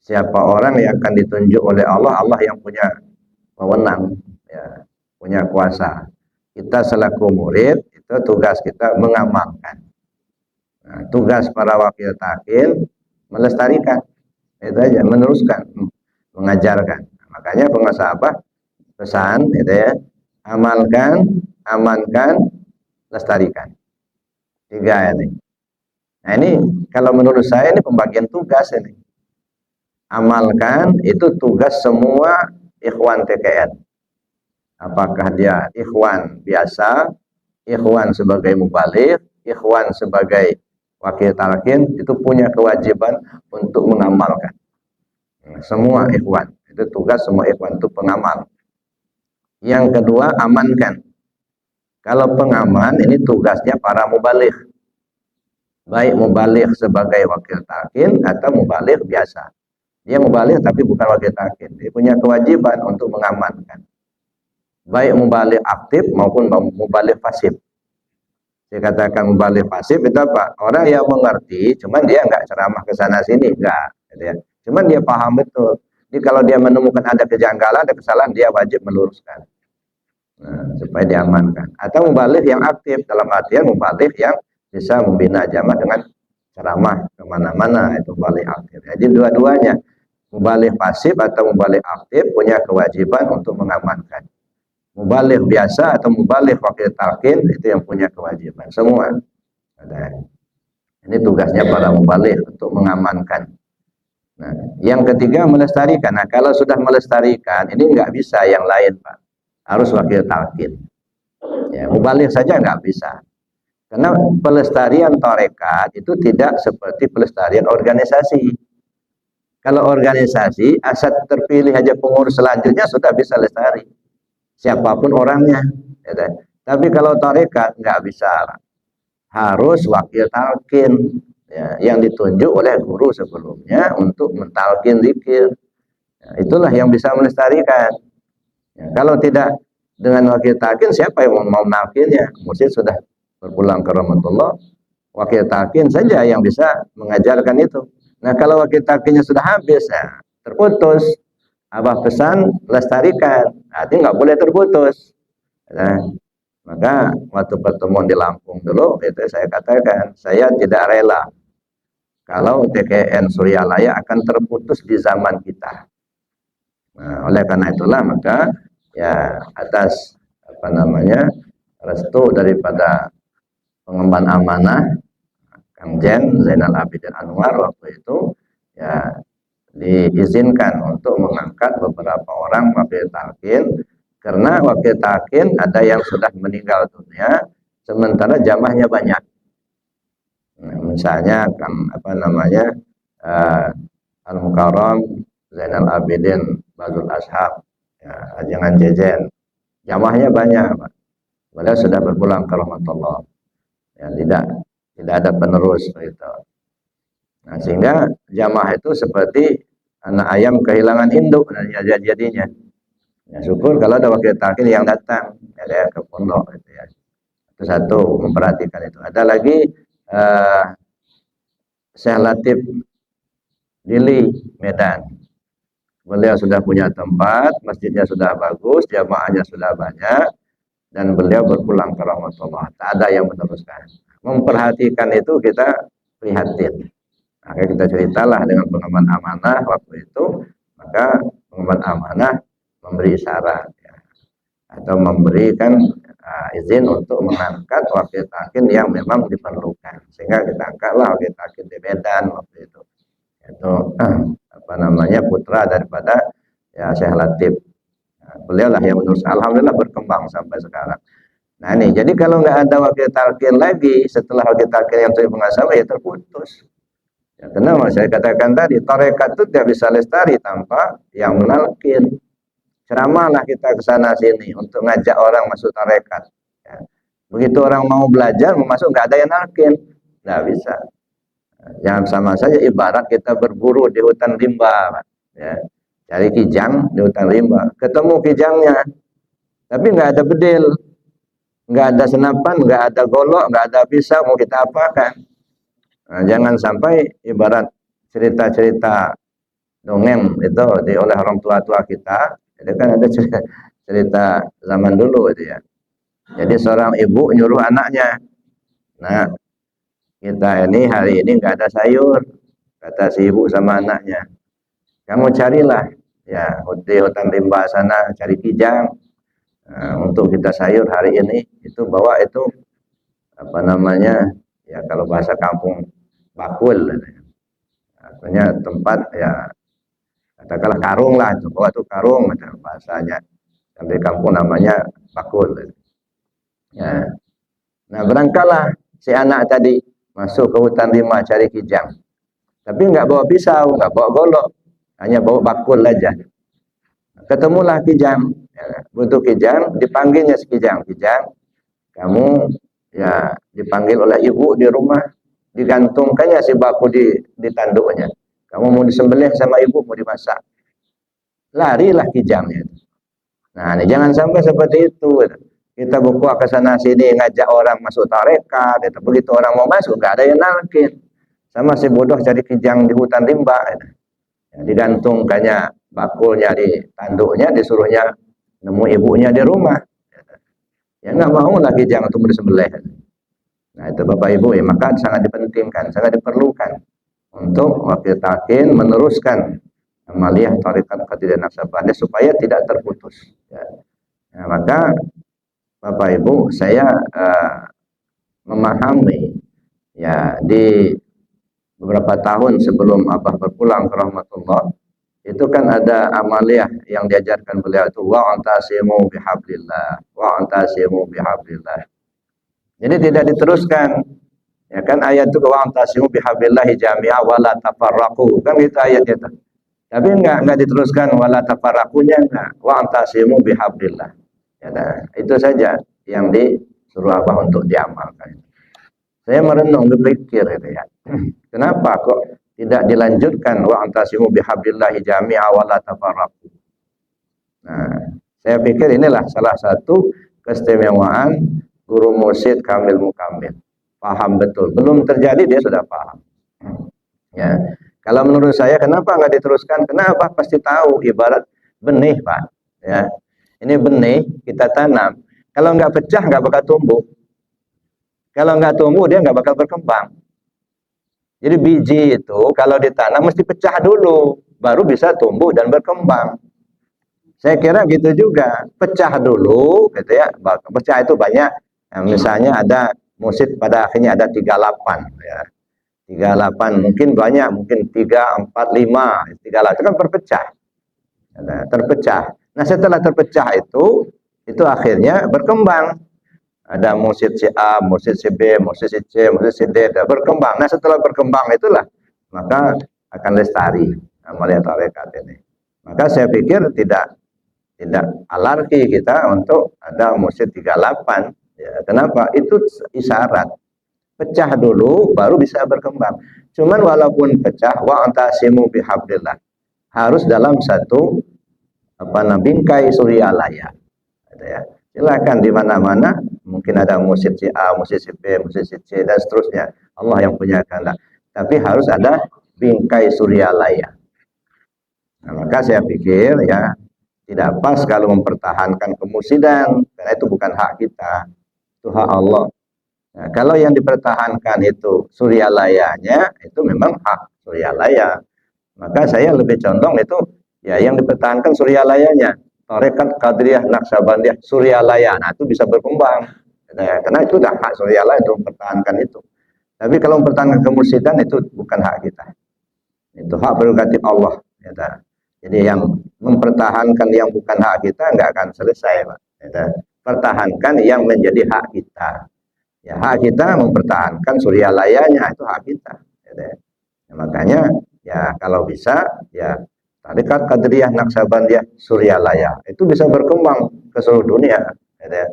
Siapa orang yang akan ditunjuk oleh Allah, Allah yang punya wewenang. ya, punya kuasa. Kita selaku murid itu tugas kita mengamalkan. Nah, tugas para wakil takin melestarikan, itu aja, meneruskan, mengajarkan. Makanya pengusaha apa? Pesan itu ya, amalkan, amankan, lestarikan. 3 ini. Nah ini kalau menurut saya ini pembagian tugas ini. Amalkan itu tugas semua ikhwan TKN. Apakah dia ikhwan biasa, ikhwan sebagai mubaligh, ikhwan sebagai wakil talqin, itu punya kewajiban untuk mengamalkan. Nah, semua ikhwan, itu tugas semua ikhwan itu pengamal. Yang kedua, amankan. Kalau pengaman ini tugasnya para mubaligh. Baik mubaligh sebagai wakil talqin atau mubaligh biasa. Dia mubaligh tapi bukan wakil talqin. Dia punya kewajiban untuk mengamankan. Baik mubaligh aktif maupun mubaligh pasif. Saya katakan mubaligh pasif itu apa? Orang yang mengerti, cuman dia enggak ceramah ke sana sini, enggak. Gitu ya. Cuman dia paham betul. Jadi kalau dia menemukan ada kejanggalan, ada kesalahan, dia wajib meluruskan. Nah, supaya diamankan. Atau mubaligh yang aktif, dalam artian mubaligh yang bisa membina jamaah dengan ceramah kemana-mana, itu mubaligh aktif. Jadi dua-duanya, mubaligh pasif atau mubaligh aktif punya kewajiban untuk mengamankan. Mubaligh biasa atau mubaligh wakil talqin itu yang punya kewajiban. Semua. Ini tugasnya para mubaligh untuk mengamankan. Nah, yang ketiga melestarikan. Nah, kalau sudah melestarikan, ini nggak bisa yang lain, Pak. Harus wakil talqin. Ya, mubaligh saja nggak bisa. Karena pelestarian tarekat itu tidak seperti pelestarian organisasi. Kalau organisasi, asal terpilih aja pengurus selanjutnya sudah bisa lestari. Siapapun orangnya. Ya, tapi kalau tarekat nggak bisa. Harus wakil talqin. Ya, yang ditunjuk oleh guru sebelumnya untuk mentalkin zikir. Ya, itulah yang bisa melestarikan. Ya, kalau tidak dengan wakil talqin, siapa yang mau menalkinnya? Mursyid sudah berpulang ke rahmatullah, wakil talqin saja yang bisa mengajarkan itu. Nah kalau wakil talqinnya sudah habis, ya, terputus. Abah pesan lestarikan, artinya nggak boleh terputus. Nah, maka waktu pertemuan di Lampung dulu, itu saya katakan, saya tidak rela kalau TKN Suryalaya akan terputus di zaman kita. Nah, oleh karena itulah maka ya atas apa namanya restu daripada pengemban amanah Kang Jen Zainal Abidin Anwar waktu itu ya diizinkan untuk mengangkat beberapa orang wakil talqin karena wakil talqin ada yang sudah meninggal dunia sementara jamaahnya banyak. Nah, misalnya Kang apa namanya Al Mukarram Zainal Abidin Bazul Ashab ya, Ajangan Jejen jamaahnya banyak Pak. Beliau sudah berpulang ke rahmatullah. Ya, tidak ada penerus gitu. Nah, sehingga jamaah itu seperti anak ayam kehilangan induk jadinya. Ya, syukur kalau ada wakil talqin yang datang ya, ke pondok gitu ya. Itu satu, memperhatikan itu. Ada lagi Syekh Latif Dili Medan. Beliau sudah punya tempat, masjidnya sudah bagus, jamaahnya sudah banyak, dan beliau berpulang ke rahmatullah. Tak ada yang meneruskan. Memperhatikan itu kita prihatin. Maka kita ceritalah dengan pengemban amanah waktu itu, maka pengemban amanah memberi isyarat ya, atau memberikan izin untuk mengangkat wakil talqin yang memang diperlukan, sehingga kita angkatlah wakil talqin di Medan waktu itu apa namanya putra daripada ya Syekh Latif. Nah, beliau lah yang menurut alhamdulillah berkembang sampai sekarang. Nah ini jadi kalau nggak ada wakil talqin lagi setelah wakil talqin yang terpengasama ya terputus. Ya, karena saya katakan tadi, tarekat itu tidak bisa lestari tanpa yang menalkin. Ceramahlah kita ke sana sini untuk ngajak orang masuk tarekat. Ya. Begitu orang mau belajar, mau masuk, nggak ada yang nalkin. Nggak bisa. Jangan sama saja ibarat kita berburu di hutan rimba. Ya. Cari kijang di hutan rimba. Ketemu kijangnya, tapi nggak ada bedil. Nggak ada senapan, nggak ada golok, nggak ada pisau, mau kita apakan? Nah, jangan sampai ibarat cerita-cerita dongeng itu oleh orang tua-tua kita, itu kan ada cerita zaman dulu itu ya. Jadi seorang ibu nyuruh anaknya, nah kita ini hari ini nggak ada sayur, kata si ibu sama anaknya, kamu carilah ya di hutan rimba sana cari kijang. Nah, untuk kita sayur hari ini itu bawa itu apa namanya ya kalau bahasa kampung bakul, artinya tempat ya katakanlah karung lah, itu bawa tuh karung bahasanya, dan di kampung namanya bakul. Ya. Nah berangkatlah si anak tadi masuk ke hutan rimba cari kijang, tapi nggak bawa pisau, nggak bawa golok, hanya bawa bakul aja. Ketemulah kijang, ya, butuh kijang, dipanggilnya si kijang, kijang, kamu ya dipanggil oleh ibu di rumah, digantungkannya si bakul di tanduknya. Kamu mau disembelih sama ibu, mau dimasak, larilah kijangnya. Nah, ini jangan sampai seperti itu. Kita buka ke sana sini ngajak orang masuk tarekat, itu begitu orang mau masuk nggak ada yang nalkin. Sama si bodoh cari kijang di hutan rimba, ya, digantungkannya bakulnya di tanduknya, disuruhnya nemu ibunya di rumah. Ya nggak mau lagi kijang untuk disembelih. Nah itu Bapak Ibu ya, maka sangat dipentingkan, sangat diperlukan untuk wakil talqin meneruskan amaliyah tarekat Qadiriyah Naqsabandiyah supaya tidak terputus. Ya. Nah, maka Bapak Ibu saya memahami ya di beberapa tahun sebelum Abah berpulang ke rahmatullah itu kan ada amaliyah yang diajarkan beliau itu wa'tasimu bihablillah, wa'tasimu bihablillah. Jadi tidak diteruskan. Ya kan ayat itu wa'tasimu bihablillahi jami'a wa la tafarraqu. Kan gitu ayatnya itu. Tapi enggak diteruskan wala tafarraqunya enggak. Wa'tasimu bihablillah. Ya, itu saja yang disuruh Abah untuk diamalkan. Saya merenung, berpikir itu ya. Kenapa kok tidak dilanjutkan wa'tasimu bihablillahi jami'a wa la tafarraqu. Nah, saya pikir inilah salah satu keistimewaan guru mursyid Kamil Mukamil. Paham betul. Belum terjadi dia sudah paham. Ya. Kalau menurut saya kenapa nggak diteruskan? Kenapa? Pasti tahu ibarat benih, Pak. Ya. Ini benih kita tanam. Kalau nggak pecah nggak bakal tumbuh. Kalau nggak tumbuh dia nggak bakal berkembang. Jadi biji itu kalau ditanam mesti pecah dulu, baru bisa tumbuh dan berkembang. Saya kira gitu juga, pecah dulu, gitu ya. Pecah itu banyak. Nah, misalnya ada musik pada akhirnya ada 38, ya. 38 mungkin banyak, mungkin 3, 4, 5, 38 itu kan terpecah. Terpecah. Nah setelah terpecah itu akhirnya berkembang. Ada musik si A, musik si B, musik si C, musik si D, berkembang. Nah setelah berkembang itulah maka akan lestari amaliyah tarekat ini. Maka saya pikir tidak alarki kita untuk ada musik 38. Ya, kenapa? Itu isyarat. Pecah dulu baru bisa berkembang. Cuman walaupun pecah wa'tasimu bihablillah. Harus dalam satu bingkai suryalaya. Ya. Silakan di mana-mana, mungkin ada musik si A, musik si B, musik si C dan seterusnya. Allah yang punya kehendak. Tapi harus ada bingkai suryalaya. Nah, maka saya pikir ya tidak pas kalau mempertahankan kemusidan karena itu bukan hak kita, itu hak Allah. Nah, kalau yang dipertahankan itu suryalayanya, itu memang hak suryalaya. Maka saya lebih condong itu ya yang dipertahankan suryalayanya. Tarekat Qadiriyah Naqsabandiyah suryalaya. Nah, itu bisa berkembang. Nah, karena itu udah hak suryalaya untuk mempertahankan itu. Tapi kalau mempertahankan kemusidan itu bukan hak kita. Itu hak prerogatif Allah. Ya, jadi yang mempertahankan yang bukan hak kita nggak akan selesai, Pak. Ya, pertahankan yang menjadi hak kita. Ya, hak kita mempertahankan suryalayanya, itu hak kita. Ya, makanya ya kalau bisa ya tarekat Qadiriyah Naqsabandiyah suryalaya itu bisa berkembang ke seluruh dunia. Ya.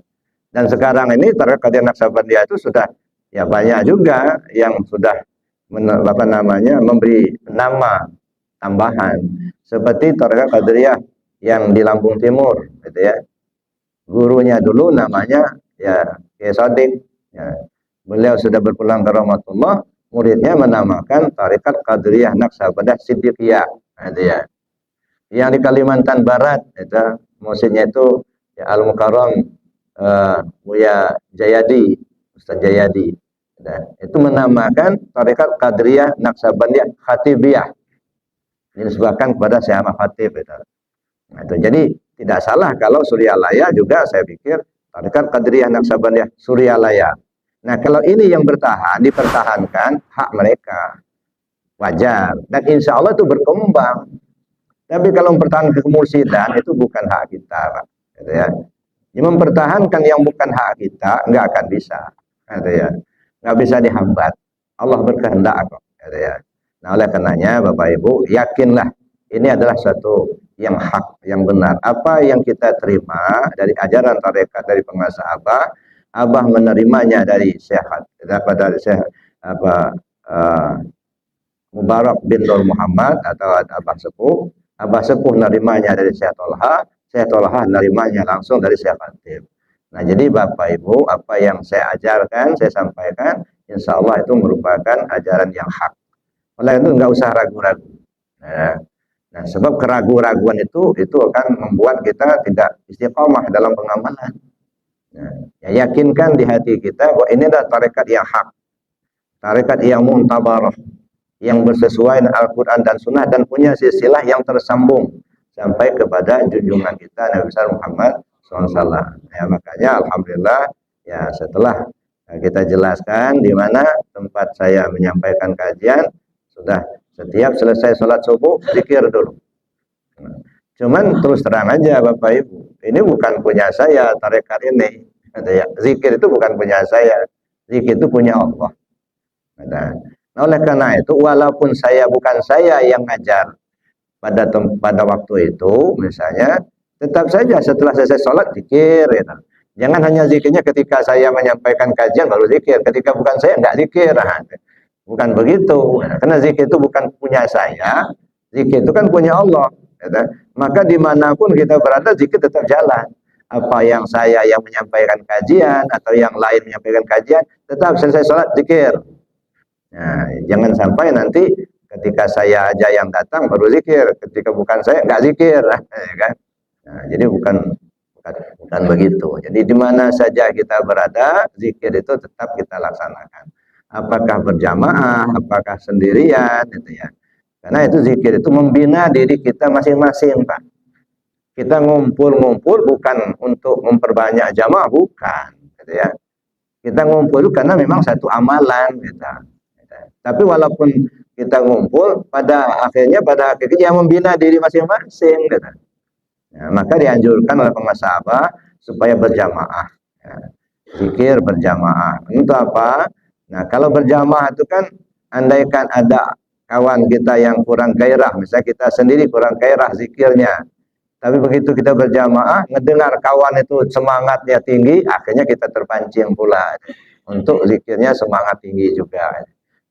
Dan sekarang ini tarekat Qadiriyah Naqsabandiyah itu sudah ya banyak juga yang sudah memberi nama tambahan seperti tarekat Qadiriyah yang di Lampung Timur, gitu ya. Gurunya dulu namanya ya Kiai Sodik. Ya. Beliau sudah berpulang ke rahmatullah, muridnya menamakan tarekat Qadiriyah Naqsabandiyah Siddiqiyah, gitu ya. Yang di Kalimantan Barat itu muridnya itu ya Al-Mukarram Buya Jayadi, Ustaz Jayadi. Nah, itu menamakan tarekat Qadiriyah Naqsabandiyah Khatibiyah. Dinisbahkan kepada Syekh Ahmad Khatib itu. Nah, itu jadi tidak salah kalau Suryalaya juga saya pikir tarekat Qadiriyah Naqsabandiyah Suryalaya. Nah, kalau ini yang bertahan, dipertahankan hak mereka. Wajar. Dan insya Allah itu berkembang. Tapi kalau mempertahankan kemursidan itu bukan hak kita, Pak. Gitu ya. Mempertahankan yang bukan hak kita nggak akan bisa. Gitu ya. Nggak bisa dihambat. Allah berkehendak kok. Gitu ya. Nah, oleh karenanya Bapak Ibu, yakinlah ini adalah satu yang hak, yang benar. Apa yang kita terima dari ajaran tarekat dari penguasa Abah menerimanya dari Syekh Mubarak bin Nur Muhammad atau Abah Sepuh. Abah Sepuh menerimanya dari Syekh Tolha menerimanya langsung dari Syekh Khatib. Nah, jadi Bapak Ibu, apa yang saya ajarkan, saya sampaikan, insya Allah itu merupakan ajaran yang hak. Oleh itu nggak usah ragu-ragu. Nah, sebab keraguan-raguan itu akan membuat kita tidak istiqomah dalam pengamalan. Nah, ya, yakinkan di hati kita bahwa ini adalah tarekat yang hak, tarekat yang muntabarah, yang bersesuaian dengan Al-Quran dan Sunnah dan punya silsilah yang tersambung sampai kepada junjungan kita Nabi besar Muhammad SAW. Ya, makanya Alhamdulillah ya setelah kita jelaskan di mana tempat saya menyampaikan kajian, sudah setiap selesai sholat subuh zikir dulu. Cuman terus terang aja Bapak Ibu, ini bukan punya saya tarekat ini. Zikir itu bukan punya saya, zikir itu punya Allah. Nah, oleh karena itu, walaupun bukan saya yang ngajar pada waktu itu, misalnya, tetap saja setelah selesai sholat zikir. Gitu. Jangan hanya zikirnya ketika saya menyampaikan kajian baru zikir, ketika bukan saya nggak zikir. Nah, bukan begitu, karena zikir itu bukan punya saya, zikir itu kan punya Allah. Gitu. Maka dimanapun kita berada, zikir tetap jalan. Apa yang saya yang menyampaikan kajian atau yang lain menyampaikan kajian, tetap selesai sholat zikir. Nah, jangan sampai nanti ketika saya aja yang datang baru zikir, ketika bukan saya nggak zikir, kan? Nah, jadi bukan begitu. Jadi di mana saja kita berada, zikir itu tetap kita laksanakan. Apakah berjamaah, apakah sendirian, gitu ya. Karena itu zikir itu membina diri kita masing-masing, Pak. Kita ngumpul-ngumpul bukan untuk memperbanyak jamaah, bukan, gitu ya. Kita ngumpul karena memang satu amalan, gitu. Tapi walaupun kita ngumpul, pada akhirnya yang membina diri masing-masing. Gitu. Ya, maka dianjurkan oleh penguasa supaya berjamaah. Ya, zikir berjamaah. Untuk apa? Nah, kalau berjamaah itu kan, andaikan ada kawan kita yang kurang gairah, misalnya kita sendiri kurang gairah zikirnya. Tapi begitu kita berjamaah, ngedengar kawan itu semangatnya tinggi, akhirnya kita terpancing pula untuk zikirnya semangat tinggi juga.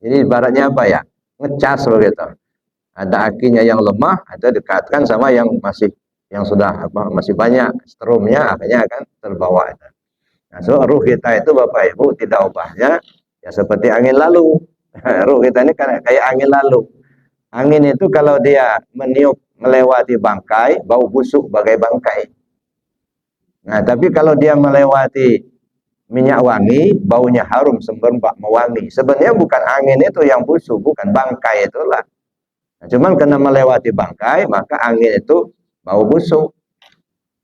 Jadi ibaratnya apa ya? Ngecas begitu. Ada akinya yang lemah, atau dekatkan sama yang masih banyak strumnya, akhirnya akan terbawa. Nah, so ruh kita itu Bapak Ibu tidak ubahnya ya seperti angin lalu. Ruh kita ini kan kayak angin lalu. Angin itu kalau dia meniup melewati bangkai, bau busuk bagai bangkai. Nah, tapi kalau dia melewati minyak wangi, baunya harum semberbak mewangi. Sebenarnya bukan angin itu yang busuk, bukan bangkai itulah. Nah, cuman karena melewati bangkai, maka angin itu bau busuk.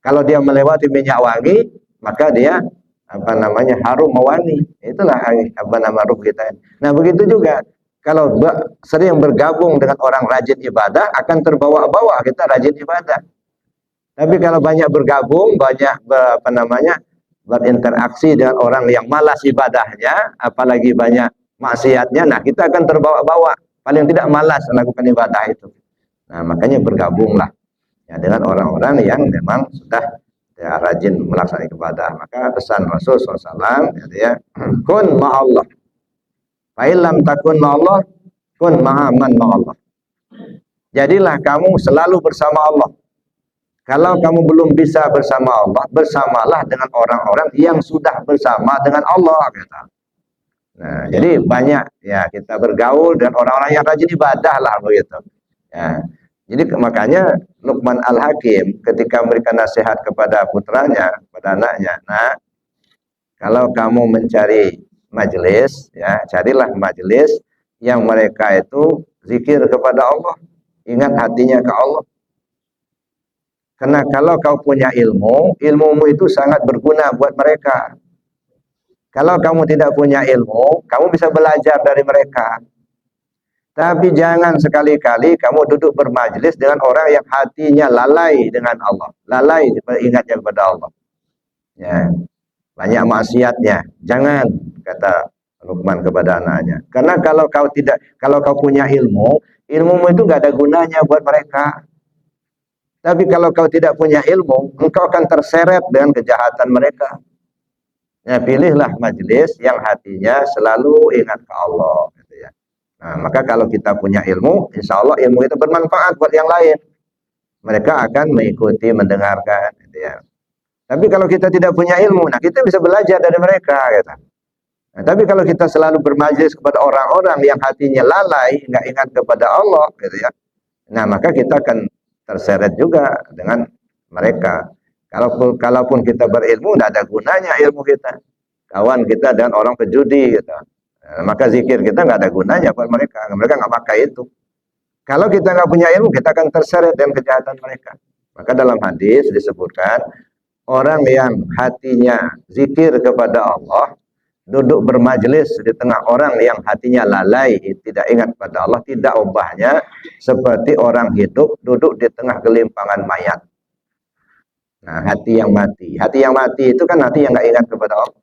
Kalau dia melewati minyak wangi, maka dia harum mewangi. Itulah ruh kita. Nah, begitu juga kalau sering bergabung dengan orang rajin ibadah, akan terbawa-bawa kita rajin ibadah. Tapi kalau banyak bergabung, banyak berinteraksi dengan orang yang malas ibadahnya, apalagi banyak maksiatnya, nah kita akan terbawa-bawa. Paling tidak malas melakukan ibadah itu. Nah, makanya bergabunglah ya dengan orang-orang yang memang sudah ya rajin melaksanakan ibadah. Maka pesan Rasul SAW ya, kun ma'allah. Fa'ilam takun ma'allah, kun ma'aman ma'allah. Jadilah kamu selalu bersama Allah. Kalau kamu belum bisa bersama Allah, bersamalah dengan orang-orang yang sudah bersama dengan Allah. Kata. Nah, jadi banyak ya kita bergaul dengan orang-orang yang rajin ibadah lah begitu. Ya. Jadi makanya Luqman Al-Hakim ketika memberikan nasihat kepada putranya, kepada anaknya, nah kalau kamu mencari majelis, ya carilah majelis yang mereka itu zikir kepada Allah, ingat hatinya ke Allah. Karena kalau kau punya ilmu, ilmumu itu sangat berguna buat mereka. Kalau kamu tidak punya ilmu, kamu bisa belajar dari mereka. Tapi jangan sekali-kali kamu duduk bermajelis dengan orang yang hatinya lalai dengan Allah, lalai ingatnya kepada Allah. Ya, banyak maksiatnya. Jangan, kata Luqman kepada anaknya. Karena kalau kau punya ilmu, ilmumu itu nggak ada gunanya buat mereka. Tapi kalau kau tidak punya ilmu, engkau akan terseret dengan kejahatan mereka. Ya, pilihlah majelis yang hatinya selalu ingat ke Allah. Gitu ya. Nah, maka kalau kita punya ilmu, insya Allah ilmu itu bermanfaat buat yang lain. Mereka akan mengikuti, mendengarkan. Gitu ya. Tapi kalau kita tidak punya ilmu, nah kita bisa belajar dari mereka. Gitu. Nah, tapi kalau kita selalu bermajelis kepada orang-orang yang hatinya lalai, nggak ingat kepada Allah, gitu ya. Nah, maka kita akan terseret juga dengan mereka. Kalaupun kita berilmu, tidak ada gunanya ilmu kita. Kawan kita dan orang pejudi, gitu. Nah, maka zikir kita nggak ada gunanya buat mereka. Mereka nggak pakai itu. Kalau kita nggak punya ilmu, kita akan terseret dengan kejahatan mereka. Maka dalam hadis disebutkan, orang yang hatinya zikir kepada Allah, duduk bermajelis di tengah orang yang hatinya lalai, tidak ingat pada Allah, tidak ubahnya seperti orang hidup duduk di tengah gelimpangan mayat. Nah, hati yang mati. Hati yang mati itu kan hati yang nggak ingat kepada Allah.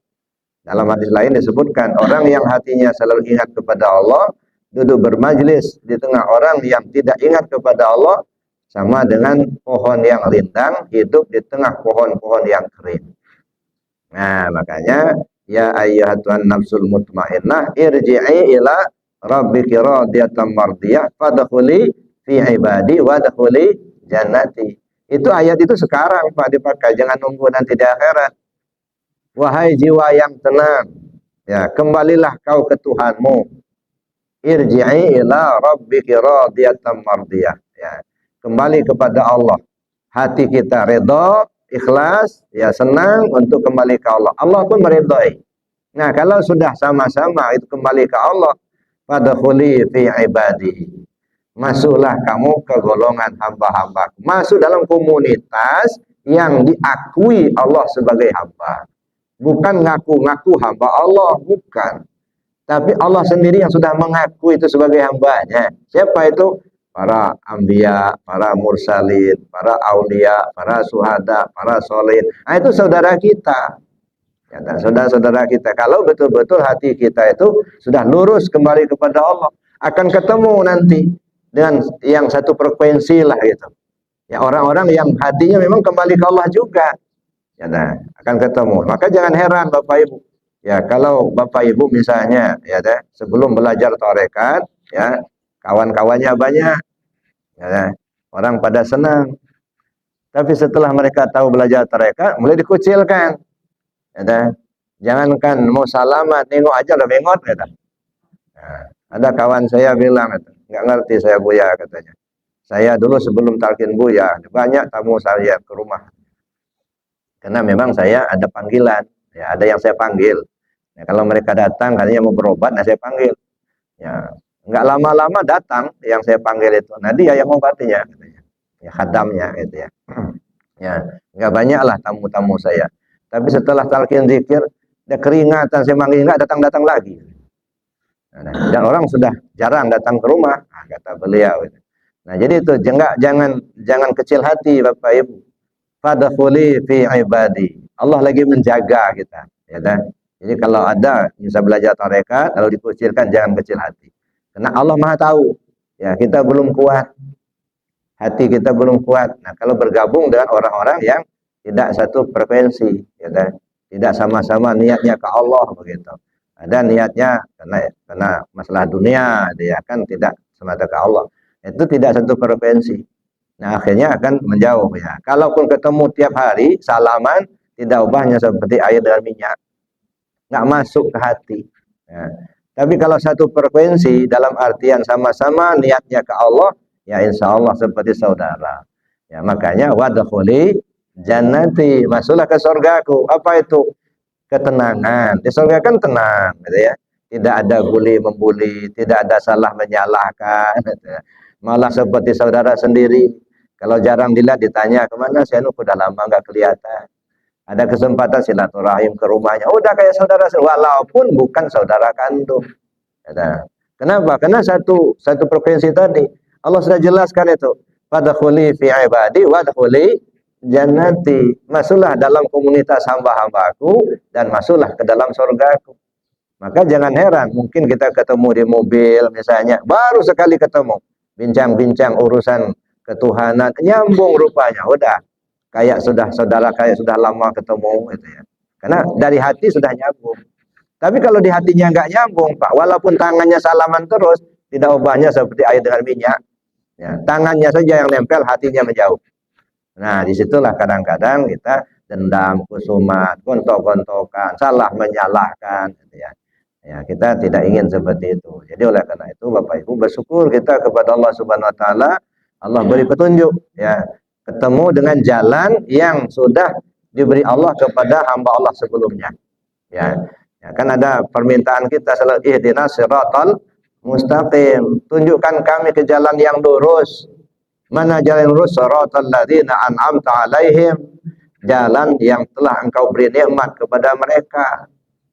Dalam hadis lain disebutkan, orang yang hatinya selalu ingat kepada Allah, duduk bermajelis di tengah orang yang tidak ingat kepada Allah, sama dengan pohon yang rindang hidup di tengah pohon-pohon yang kering. Nah, makanya ya ayyuhatuhan nafsul mutmainnah irji'i ila rabbiki radiyatan mardiyah fadkhuli fi ibadi wadkhuli jannati. Itu ayat itu sekarang Pak dipakai, jangan nunggu nanti di akhirat. Wahai jiwa yang tenang, ya kembalilah kau ke Tuhanmu. Irji'i ila rabbiki radiyatan mardiyah. Ya, kembali kepada Allah. Hati kita redha, ikhlas, ya senang untuk kembali ke Allah. Allah pun meridhai. Nah, kalau sudah sama-sama itu kembali ke Allah, fadkhuli fi ibadi. Masuklah kamu ke golongan hamba-hamba. Masuk dalam komunitas yang diakui Allah sebagai hamba. Bukan ngaku-ngaku hamba Allah, bukan. Tapi Allah sendiri yang sudah mengaku itu sebagai hambanya. Siapa itu? Para anbiya, para mursalin, para aulia, para suhada, para solihin. Nah, itu saudara kita. Ya, dan saudara-saudara kita. Kalau betul-betul hati kita itu sudah lurus kembali kepada Allah, akan ketemu nanti dengan yang satu frekuensi lah gitu. Ya, orang-orang yang hatinya memang kembali ke Allah juga. Ya, nah, akan ketemu. Maka jangan heran Bapak Ibu. Ya, kalau Bapak Ibu misalnya ya sebelum belajar tarekat, ya, kawan-kawannya banyak. Ya, orang pada senang. Tapi setelah mereka tahu belajar tarekat, mulai dikucilkan. Ya, jangankan mau salaman, nengok aja udah mengot kata. Nah, ada kawan saya bilang, nggak ngerti saya Buya katanya. Saya dulu sebelum talqin Buya, banyak tamu saya ke rumah. Karena memang saya ada panggilan, ya ada yang saya panggil. Ya, kalau mereka datang katanya mau berobat, nah saya panggil. Ya, nggak lama-lama datang yang saya panggil itu. Nah dia yang ngobatinya, katanya. Ya khadamnya gitu ya. Ya, nggak banyak lah tamu-tamu saya. Tapi setelah talqin zikir, dia keringatan saya manggil nggak datang-datang lagi. Nah, dan orang sudah jarang datang ke rumah, nah, kata beliau. Nah jadi itu jangan kecil hati Bapak Ibu. Fadkhuli fi ibadi. Allah lagi menjaga kita, ya kan? Jadi kalau ada bisa belajar tarekat, kalau dikucilkan jangan kecil hati. Karena Allah Maha tahu. Ya, kita belum kuat. Hati kita belum kuat. Nah, kalau bergabung dengan orang-orang yang tidak satu frekuensi, ya kan? Tidak sama-sama niatnya ke Allah begitu. Ada niatnya karena masalah dunia, dia kan tidak semata ke Allah. Itu tidak satu frekuensi. Nah, akhirnya akan menjauh ya. Kalaupun ketemu tiap hari, salaman, tidak ubahnya seperti air dengan minyak. Nggak masuk ke hati. Ya. Tapi kalau satu frekuensi, dalam artian sama-sama niatnya ke Allah, ya insya Allah seperti saudara. Ya, makanya wadkhuli jannati, masuklah ke surgaku. Apa itu? Ketenangan. Di surga kan tenang, gitu ya. Tidak ada bully membuli, tidak ada salah menyalahkan, gitu ya. Malah seperti saudara sendiri. Kalau jarang dilihat ditanya kemana, saya udah lama nggak kelihatan. Ada kesempatan silaturahim ke rumahnya, udah kayak saudara, walaupun bukan saudara kandung. Gitu. Kenapa? Karena satu frekuensi tadi. Allah sudah jelaskan itu. Fadkhuli fi ibadi wadkhuli jannati. Masuklah dalam komunitas hamba-hambaku dan masuklah ke dalam surgaku. Maka jangan heran, mungkin kita ketemu di mobil misalnya, baru sekali ketemu, bincang-bincang urusan ketuhanan, nyambung rupanya, udah kayak sudah saudara, kayak sudah lama ketemu gitu ya. Karena dari hati sudah nyambung. Tapi kalau di hatinya nggak nyambung, Pak, walaupun tangannya salaman terus, tidak ubahnya seperti air dengan minyak. Ya, tangannya saja yang nempel, hatinya menjauh. Nah, disitulah kadang-kadang kita dendam, kusumat, gontok-gontokan, salah menyalahkan, gitu ya. Ya, kita tidak ingin seperti itu. Jadi oleh karena itu Bapak Ibu bersyukur kita kepada Allah Subhanahu wa taala, Allah beri petunjuk ya, ketemu dengan jalan yang sudah diberi Allah kepada hamba Allah sebelumnya. Ya. Ya, kan ada permintaan kita selalu ihdinas siratal mustaqim. Tunjukkan kami ke jalan yang lurus. Mana jalan lurus? Siratal ladzina an'amta alaihim. Jalan yang telah engkau beri nikmat kepada mereka.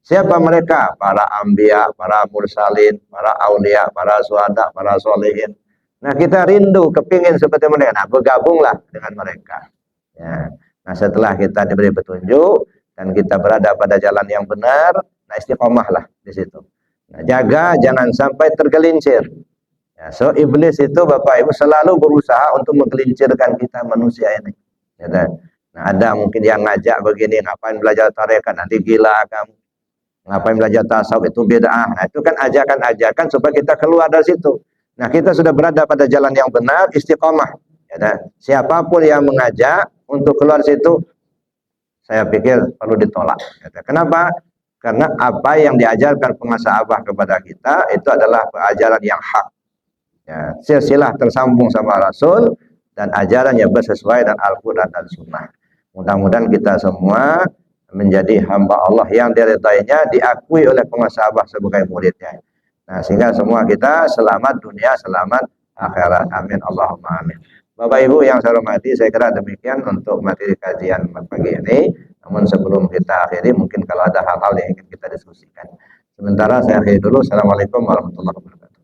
Siapa mereka? Para anbiya, para mursalin, para aulia, para syuhada, para sholihin. Nah, kita rindu, kepingin seperti mereka. Nah, bergabunglah dengan mereka. Ya. Nah, setelah kita diberi petunjuk dan kita berada pada jalan yang benar, nah istiqomahlah di situ. Nah, jaga jangan sampai tergelincir. Ya, so iblis itu Bapak Ibu selalu berusaha untuk menggelincirkan kita manusia ini. Ya, nah, ada mungkin yang ngajak begini, ngapain belajar tarekat, nanti gila kamu. Ngapain belajar tasawuf, itu bid'ah. Nah, itu kan ajakan-ajakan supaya kita keluar dari situ. Nah, kita sudah berada pada jalan yang benar, istiqomah. Ya, siapapun yang mengajak untuk keluar situ, saya pikir perlu ditolak. Ya, kenapa? Karena apa yang diajarkan pengasahabah kepada kita itu adalah ajaran yang hak. Ya, silsilah tersambung sama Rasul dan ajaran yang bersesuaian dengan Al-Quran dan Sunnah. Mudah-mudahan kita semua menjadi hamba Allah yang diridainya, diakui oleh pengasahabah sebagai muridnya. Nah, sehingga semua kita selamat dunia, selamat akhirat. Amin. Allahumma amin. Bapak Ibu yang saya hormati, saya kira demikian untuk materi kajian pagi ini. Namun sebelum kita akhiri, mungkin kalau ada hal-hal yang ingin kita diskusikan. Sementara saya akhiri dulu. Assalamualaikum warahmatullahi wabarakatuh.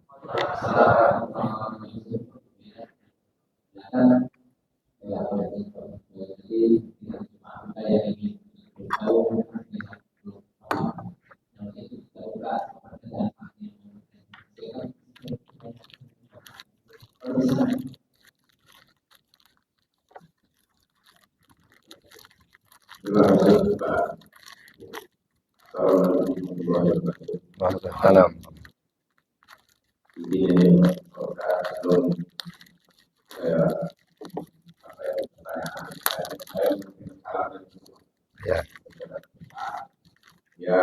Waalaikumsalam. Ya. Ya,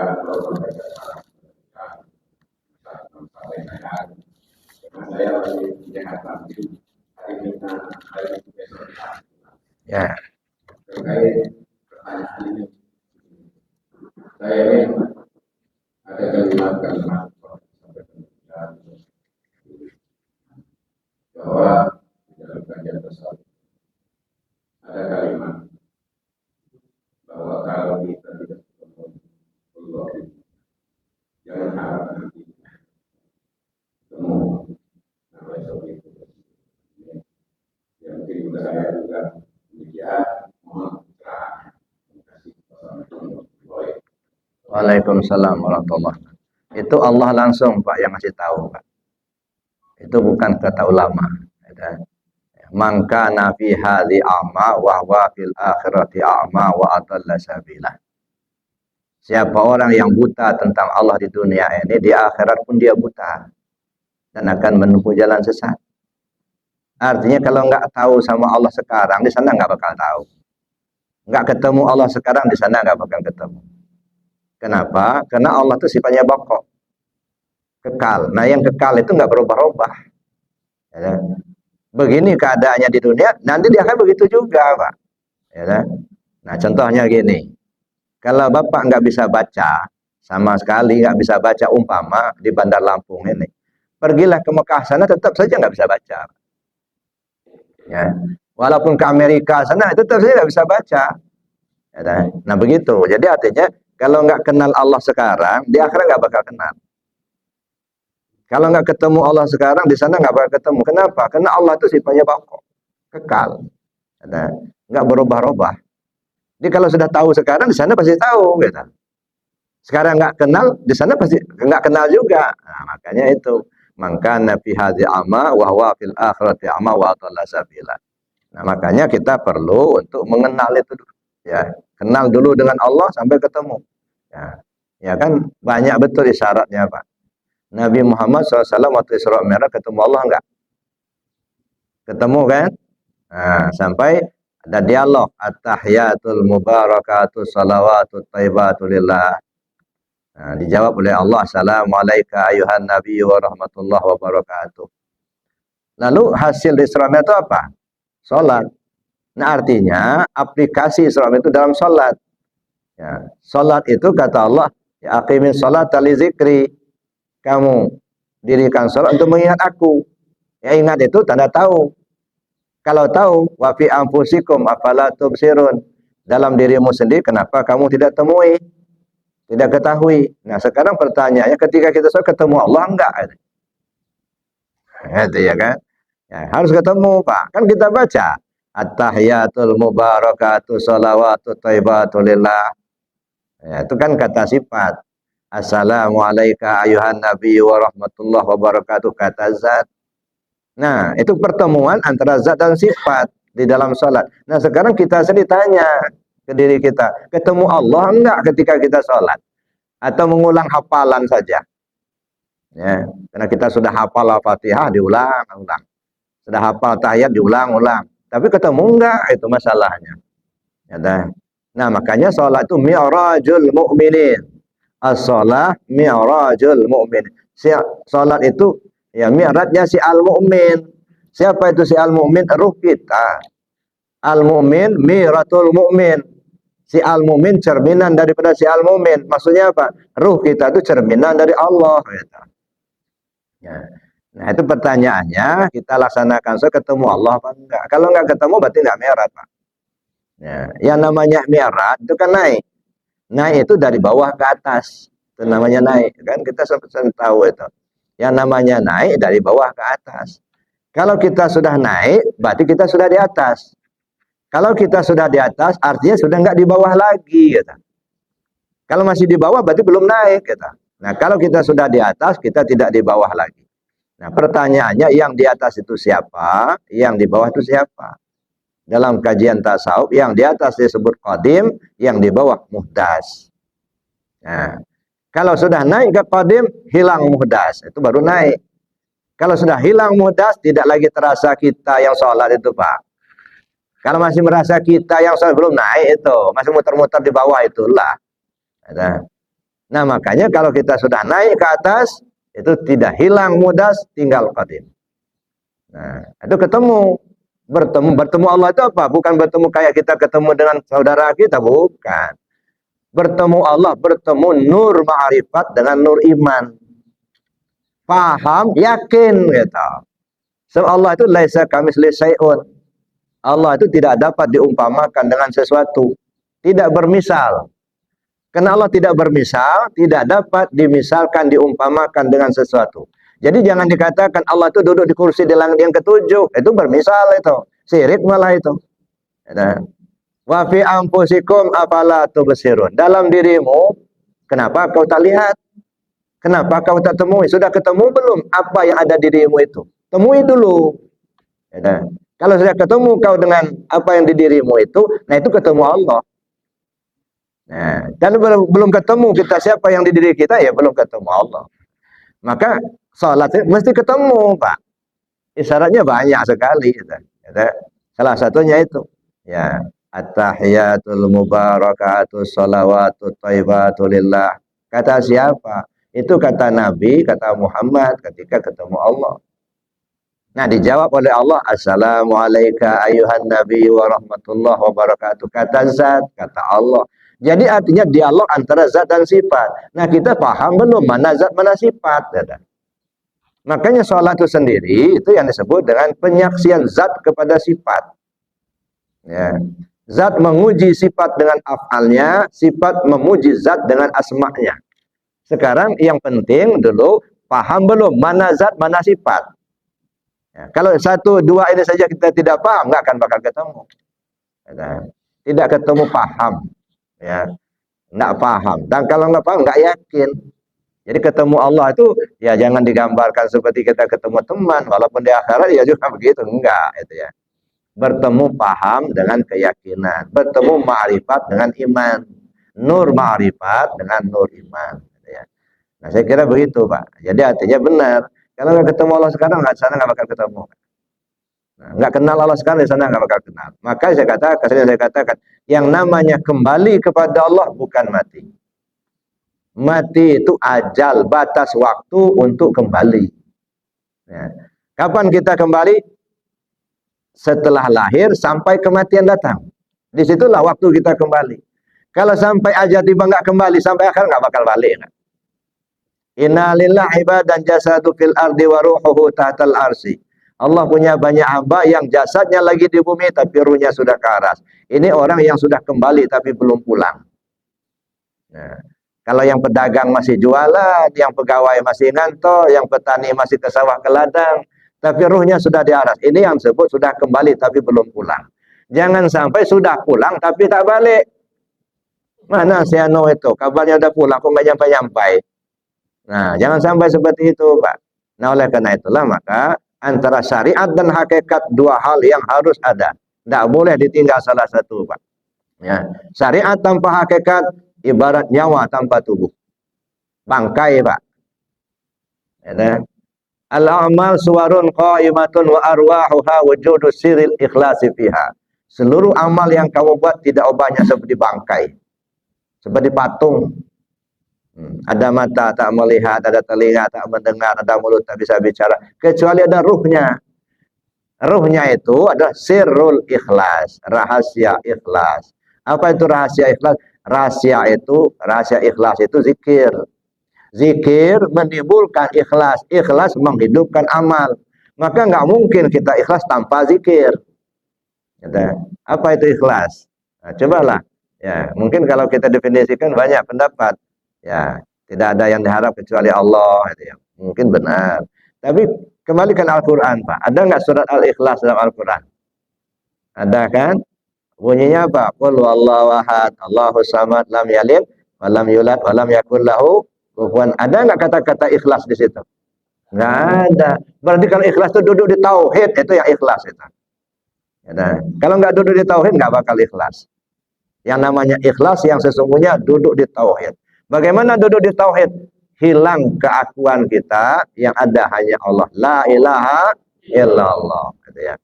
ya. Terkait pertanyaan ini, saya ingin ada kalimat-kalimat bahwa di dalam kajian tersebut ada kalimat bahwa kalau kita tidak ketemu Allah, jangan harap nanti ketemu namanya seperti itu. Yang mungkin juga saya juga demikian. Waalaikumsalam warahmatullahi wabarakatuh. Itu Allah langsung Pak yang ngasih tahu Pak. Itu bukan kata ulama. Man kana fi hadhi a'ma wa huwa fil akhirati a'ma wa adalla sabila. Siapa orang yang buta tentang Allah di dunia ini, di akhirat pun dia buta dan akan menempuh jalan sesat. Artinya kalau nggak tahu sama Allah sekarang, di sana nggak bakal tahu. Nggak ketemu Allah sekarang, di sana nggak bakal ketemu. Kenapa? Karena Allah itu sifatnya baqo, kekal. Nah, yang kekal itu nggak berubah-ubah. Ya. begini keadaannya di dunia, nanti dia akan begitu juga, Pak. Ya kan? Nah, contohnya gini, kalau Bapak nggak bisa baca, sama sekali nggak bisa baca, umpama di Bandar Lampung ini, pergilah ke Mekah sana tetap saja nggak bisa baca. Ya. Walaupun ke Amerika sana tetap saja nggak bisa baca. Ya kan? Nah begitu, jadi artinya kalau nggak kenal Allah sekarang, di akhirat nggak bakal kenal. Kalau nggak ketemu Allah sekarang, di sana nggak bakal ketemu. Kenapa? Karena Allah itu sifatnya bako, kekal, ada, nggak berubah-ubah. Jadi kalau sudah tahu sekarang, di sana pasti tahu, gitu. Sekarang nggak kenal, di sana pasti nggak kenal juga. Nah, makanya itu, maka nabi hadzi ama, wahwa fil akhirati ama wa adalla sabila. Nah makanya kita perlu untuk mengenal itu, ya, kenal dulu dengan Allah sampai ketemu. Ya kan banyak betul isyaratnya, Pak. Nabi Muhammad SAW waktu Isra Mi'raj ketemu Allah enggak? Ketemu kan? Nah, sampai ada dialog at-tahiyatul mubarakatuh salawatut thayyibatu lillah. Nah, dijawab oleh Allah, assalamualaikum ayuhan nabi wa rahmatullahi wa barakatuh. Lalu hasil Isra Mi'raj itu apa? Salat. Nah, artinya aplikasi Isra Mi'raj itu dalam salat. Ya, salat itu kata Allah, ya aqimis salata li zikri. Kamu dirikan salat untuk mengingat aku. Ya ingat itu tanda tahu. Kalau tahu, wa fi anfusikum afala tubsirun. Dalam dirimu sendiri kenapa kamu tidak temui? Tidak ketahui. Nah, sekarang pertanyaannya ketika kita salat ketemu Allah enggak? Itu ya kan? Ya, harus ketemu, Pak. Kan kita baca at-tahiyatul mubarakatuh salawatut thayyibatu lillah. Ya, itu kan kata sifat. Assalamualaikum ayuhan nabi wa rahmatullahi wa barakatuh, kata zat. Nah, itu pertemuan antara zat dan sifat di dalam salat. Nah, sekarang kita sendiri tanya ke diri kita, ketemu Allah enggak ketika kita salat? Atau mengulang hafalan saja? Ya, karena kita sudah hafal Al-Fatihah diulang-ulang. Sudah hafal tahiyat diulang-ulang. Tapi ketemu enggak? Itu masalahnya. Ya, nah, makanya salat itu mi'rajul mu'minin. As-shalah mi'rajul mu'min. Salat itu ya mi'rajnya si al-mu'min. Siapa itu si al-mu'min? Ruh kita. Al-mu'min mi'ratul mu'min. Si al-mu'min cerminan daripada si al-mu'min. Maksudnya apa? Ruh kita itu cerminan dari Allah. Ya. Nah itu pertanyaannya, kita laksanakan ketemu Allah apa enggak? Kalau enggak ketemu berarti enggak mi'raj, Pak. Ya, yang namanya mi'raj itu kan naik. Naik itu dari bawah ke atas, itu namanya naik, kan kita sering tahu itu. Yang namanya naik dari bawah ke atas. Kalau kita sudah naik, berarti kita sudah di atas. Kalau kita sudah di atas, artinya sudah nggak di bawah lagi, gitu. Kalau masih di bawah, berarti belum naik, gitu. Nah, kalau kita sudah di atas, kita tidak di bawah lagi. Nah, pertanyaannya, yang di atas itu siapa? Yang di bawah itu siapa? Dalam kajian tasawuf, yang di atas disebut qadim, yang di bawah muhdas. Nah, kalau sudah naik ke qadim, hilang muhdas, itu baru naik. Kalau sudah hilang muhdas, tidak lagi terasa kita yang sholat itu, Pak. Kalau masih merasa kita yang sholat belum naik itu, masih muter-muter di bawah itulah. Nah, makanya kalau kita sudah naik ke atas, itu tidak hilang muhdas, tinggal qadim. Nah, itu ketemu. Bertemu Allah itu apa? Bukan bertemu kayak kita ketemu dengan saudara kita, bukan. Bertemu Allah, bertemu nur ma'rifat dengan nur iman. Paham, yakin gitu. So Allah itu laisa kamitslihi syai'un. Allah itu tidak dapat diumpamakan dengan sesuatu. Tidak bermisal. Karena Allah tidak bermisal, tidak dapat dimisalkan, diumpamakan dengan sesuatu. Jadi jangan dikatakan Allah itu duduk di kursi di langit yang ketujuh. Itu bermisal itu. Syirik malah itu. Wa fi anfusikum afala tubsirun. Dalam dirimu, kenapa kau tak lihat? Kenapa kau tak temui? Sudah ketemu belum apa yang ada di dirimu itu? Temui dulu. Kalau sudah ketemu kau dengan apa yang di dirimu itu, nah itu ketemu Allah. Nah, dan belum ketemu kita siapa yang di diri kita, ya belum ketemu Allah. Maka sholat mesti ketemu, Pak. Isyaratnya banyak sekali. Salah satunya itu. Ya, at-tahiyatul mubarakatuh salawatut thayyibatu lillah. Kata siapa? Itu kata Nabi, kata Muhammad ketika ketemu Allah. Nah, dijawab oleh Allah, Assalamualaikum ayuhan nabi wa rahmatullahi wa barakatuh. Kata zat, kata Allah. Jadi artinya dialog antara zat dan sifat. Nah, kita paham belum mana zat mana sifat? Makanya sholat itu sendiri itu yang disebut dengan penyaksian zat kepada sifat. Ya. Zat menguji sifat dengan af'alnya, sifat memuji zat dengan asma'nya. Sekarang yang penting dulu paham belum mana zat mana sifat. Ya, kalau satu dua ini saja kita tidak paham, nggak akan bakal ketemu. Ya, tidak ketemu paham, ya, nggak paham. Dan kalau nggak paham, nggak yakin. Jadi ketemu Allah itu ya jangan digambarkan seperti kita ketemu teman, walaupun di akhirat ya juga begitu, enggak itu ya. Bertemu paham dengan keyakinan, bertemu ma'rifat dengan iman, nur ma'rifat dengan nur iman. Gitu ya. Nah saya kira begitu Pak. Jadi artinya benar. Kalau nggak ketemu Allah sekarang, nggak sana nggak bakal ketemu. Nah, nggak kenal Allah sekarang di sana nggak bakal kenal. Maka saya katakan, yang namanya kembali kepada Allah bukan mati. Mati itu ajal, batas waktu untuk kembali. Ya. Kapan kita kembali? Setelah lahir sampai kematian datang. Disitulah waktu kita kembali. Kalau sampai aja tiba nggak kembali, sampai akhir nggak bakal balik. Inna lillahi ibadan jasadu fil ardi wa ruhuhu tahtal arsi. Allah punya banyak hamba yang jasadnya lagi di bumi tapi ruhnya sudah ke aras. Ini orang yang sudah kembali tapi belum pulang. Nah, kalau yang pedagang masih jualan, yang pegawai masih ngantor, yang petani masih ke sawah ke ladang, tapi ruhnya sudah di aras. Ini yang disebut sudah kembali tapi belum pulang. Jangan sampai sudah pulang tapi tak balik. Mana si Ano itu? Kabarnya udah pulang kok nggak nyampe-nyampe. Nah, jangan sampai seperti itu, Pak. Nah, oleh karena itulah maka antara syariat dan hakikat dua hal yang harus ada. Tidak boleh ditinggal salah satu, Pak. Ya. Syariat tanpa hakikat ibarat nyawa tanpa tubuh. Bangkai, Pak. Ya, al-a'mal suwarun qaimatun wa arwahuha wujudu siril ikhlasi fiha. Seluruh amal yang kamu buat tidak ubahnya seperti bangkai. Seperti patung. Ada mata tak melihat, ada telinga tak mendengar, ada mulut tak bisa bicara, kecuali ada ruhnya. Ruhnya itu adalah sirrul ikhlas, rahasia ikhlas. Apa itu rahasia ikhlas? Rahasia ikhlas itu zikir. Zikir menimbulkan ikhlas, ikhlas menghidupkan amal. Maka nggak mungkin kita ikhlas tanpa zikir. Apa itu ikhlas? Nah, cobalah. Ya, mungkin kalau kita definisikan banyak pendapat. Ya, tidak ada yang diharap kecuali Allah. Gitu ya. Mungkin benar. Tapi kembalikan Al-Quran, Pak. Ada nggak surat Al-Ikhlas dalam Al-Quran? Ada kan? Bunyinya apa? Qul huwallahu ahad, Allahus samad, lam yalid, wa lam yulad, wa lam yakul lahu kufuwan. Ada nggak kata-kata ikhlas di situ? Nggak ada. Berarti kalau ikhlas itu duduk di tauhid, itu yang ikhlas itu. Ya, kalau nggak duduk di tauhid, nggak bakal ikhlas. Yang namanya ikhlas yang sesungguhnya duduk di tauhid. Bagaimana duduk di tauhid? Hilang keakuan kita, yang ada hanya Allah. La ilaha illallah. Gitu ya.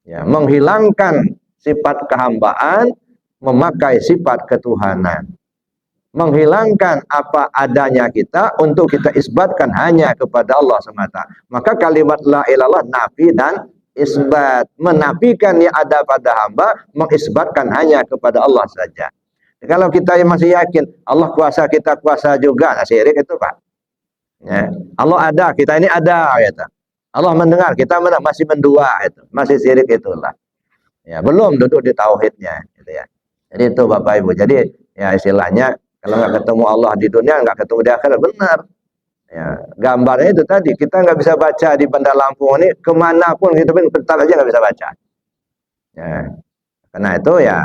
Ya, menghilangkan sifat kehambaan, memakai sifat ketuhanan. Menghilangkan apa adanya kita untuk kita isbatkan hanya kepada Allah semata. Maka kalimat la ilallah nafi dan isbat. Menafikan yang ada pada hamba, mengisbatkan hanya kepada Allah saja. Kalau kita masih yakin Allah kuasa, kita kuasa juga, nah syirik itu Pak. Ya. Allah ada, kita ini ada, gitu. Allah mendengar, kita masih mendua, itu masih syirik itulah. Ya, belum duduk di tauhidnya, gitu ya. Jadi itu Bapak Ibu. Jadi ya istilahnya kalau nggak ketemu Allah di dunia, nggak ketemu di akhirat, benar. Ya, gambarnya itu tadi kita nggak bisa baca di Bandar Lampung ini kemanapun kita pun tetap aja nggak bisa baca. Ya, karena itu ya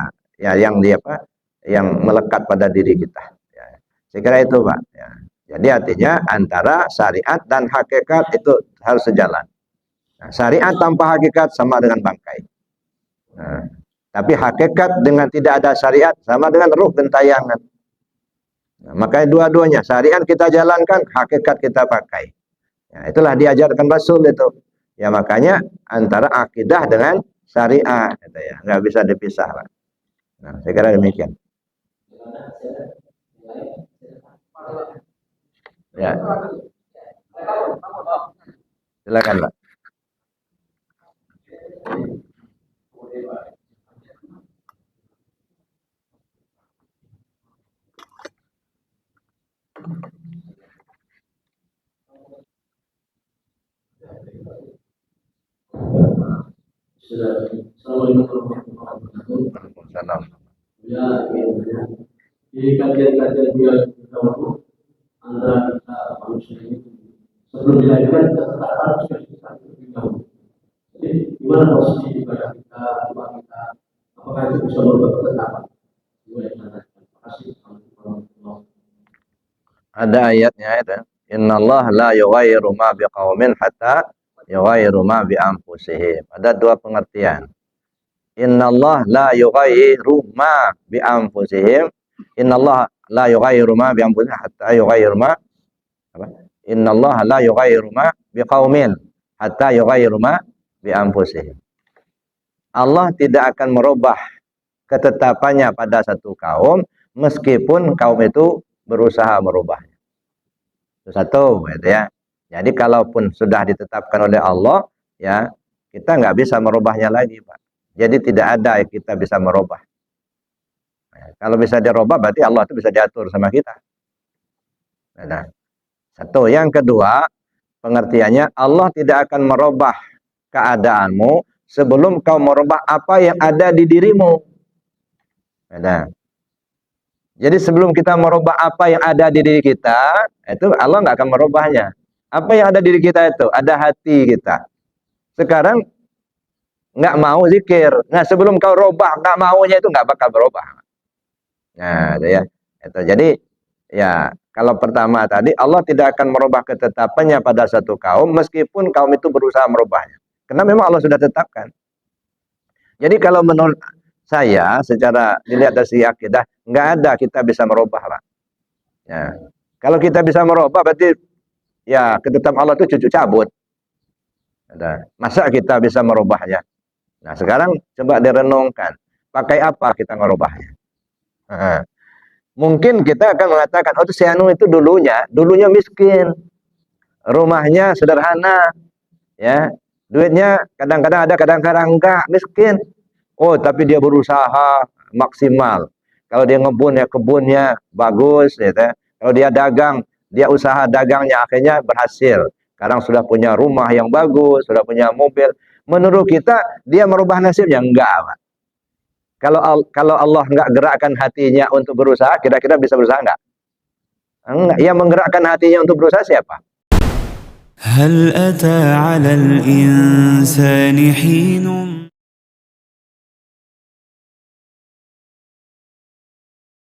yang dia apa? Yang melekat pada diri kita. Ya. Saya kira itu Pak. Ya. Jadi artinya antara syariat dan hakikat itu harus sejalan. Nah, syariat tanpa hakikat sama dengan bangkai. Nah, tapi hakikat dengan tidak ada syariat sama dengan ruh gentayangan. Nah, makanya dua-duanya syariat kita jalankan, hakikat kita pakai. Ya, itulah diajarkan Rasul itu. Ya makanya antara akidah dengan syariah, gitu ya, nggak bisa dipisah Pak. Nah, saya kira demikian. Ya, silakan Pak. Assalamualaikum warahmatullahi wabarakatuh. Waalaikumsalam. Ya, di kajian-kajian dia dahulu antara kita manusia ini sebelum dilahirkan kita tetap harus kita terlebih dahulu. Jadi gimana posisi ibadah kita, doa kita, apakah itu bisa merubah ketetapan? Terima kasih. Ada ayatnya itu. Innallaha la yughayyiru ma biqaumin hatta yughayyiru ma bi anfusihim. Ada dua pengertian. Innallaha la yughayyiru ma bi anfusihim. Innallaha la yughayyiru ma bi anfusihim hatta yughayyiru ma apa? Innallaha la yughayyiru ma biqaumin hatta yughayyiru ma bi anfusihim. Allah tidak akan merubah ketetapannya pada satu kaum meskipun kaum itu berusaha merubahnya. Itu satu, gitu ya. Jadi kalaupun sudah ditetapkan oleh Allah, ya kita nggak bisa merubahnya lagi, Pak. Jadi tidak ada yang kita bisa merubah. Nah, kalau bisa dirubah, berarti Allah itu bisa diatur sama kita. Nah, satu. Yang kedua, pengertiannya Allah tidak akan merubah keadaanmu sebelum kau merubah apa yang ada di dirimu. Nah, jadi sebelum kita merubah apa yang ada di diri kita, itu Allah nggak akan merubahnya. Apa yang ada di diri kita itu? Ada hati kita. Sekarang nggak mau zikir. Nah, sebelum kau rubah nggak maunya itu nggak bakal berubah. Nah, itu ya. Itu. Jadi ya kalau pertama tadi Allah tidak akan merubah ketetapannya pada satu kaum meskipun kaum itu berusaha merubahnya. Karena memang Allah sudah tetapkan. Jadi kalau menurut saya secara dilihat dari segi akidah nggak ada kita bisa merubah, Pak. Ya. Kalau kita bisa merubah berarti ya ketetapan Allah itu cucu cabut. Masa kita bisa merubahnya? Nah sekarang coba direnungkan, pakai apa kita merubahnya? Mungkin kita akan mengatakan, oh si Anu itu dulunya miskin, rumahnya sederhana, ya, duitnya kadang-kadang ada, kadang-kadang enggak, miskin. Oh tapi dia berusaha maksimal. Kalau dia ngebun ya kebunnya bagus, ya. Kalau dia dagang, dia usaha dagangnya akhirnya berhasil. Sekarang sudah punya rumah yang bagus, sudah punya mobil. Menurut kita dia merubah nasibnya enggak, Pak. Kalau Allah enggak gerakkan hatinya untuk berusaha, kira-kira bisa berusaha enggak? Enggak. Yang menggerakkan hatinya untuk berusaha siapa? هل أتى على الإنسان حين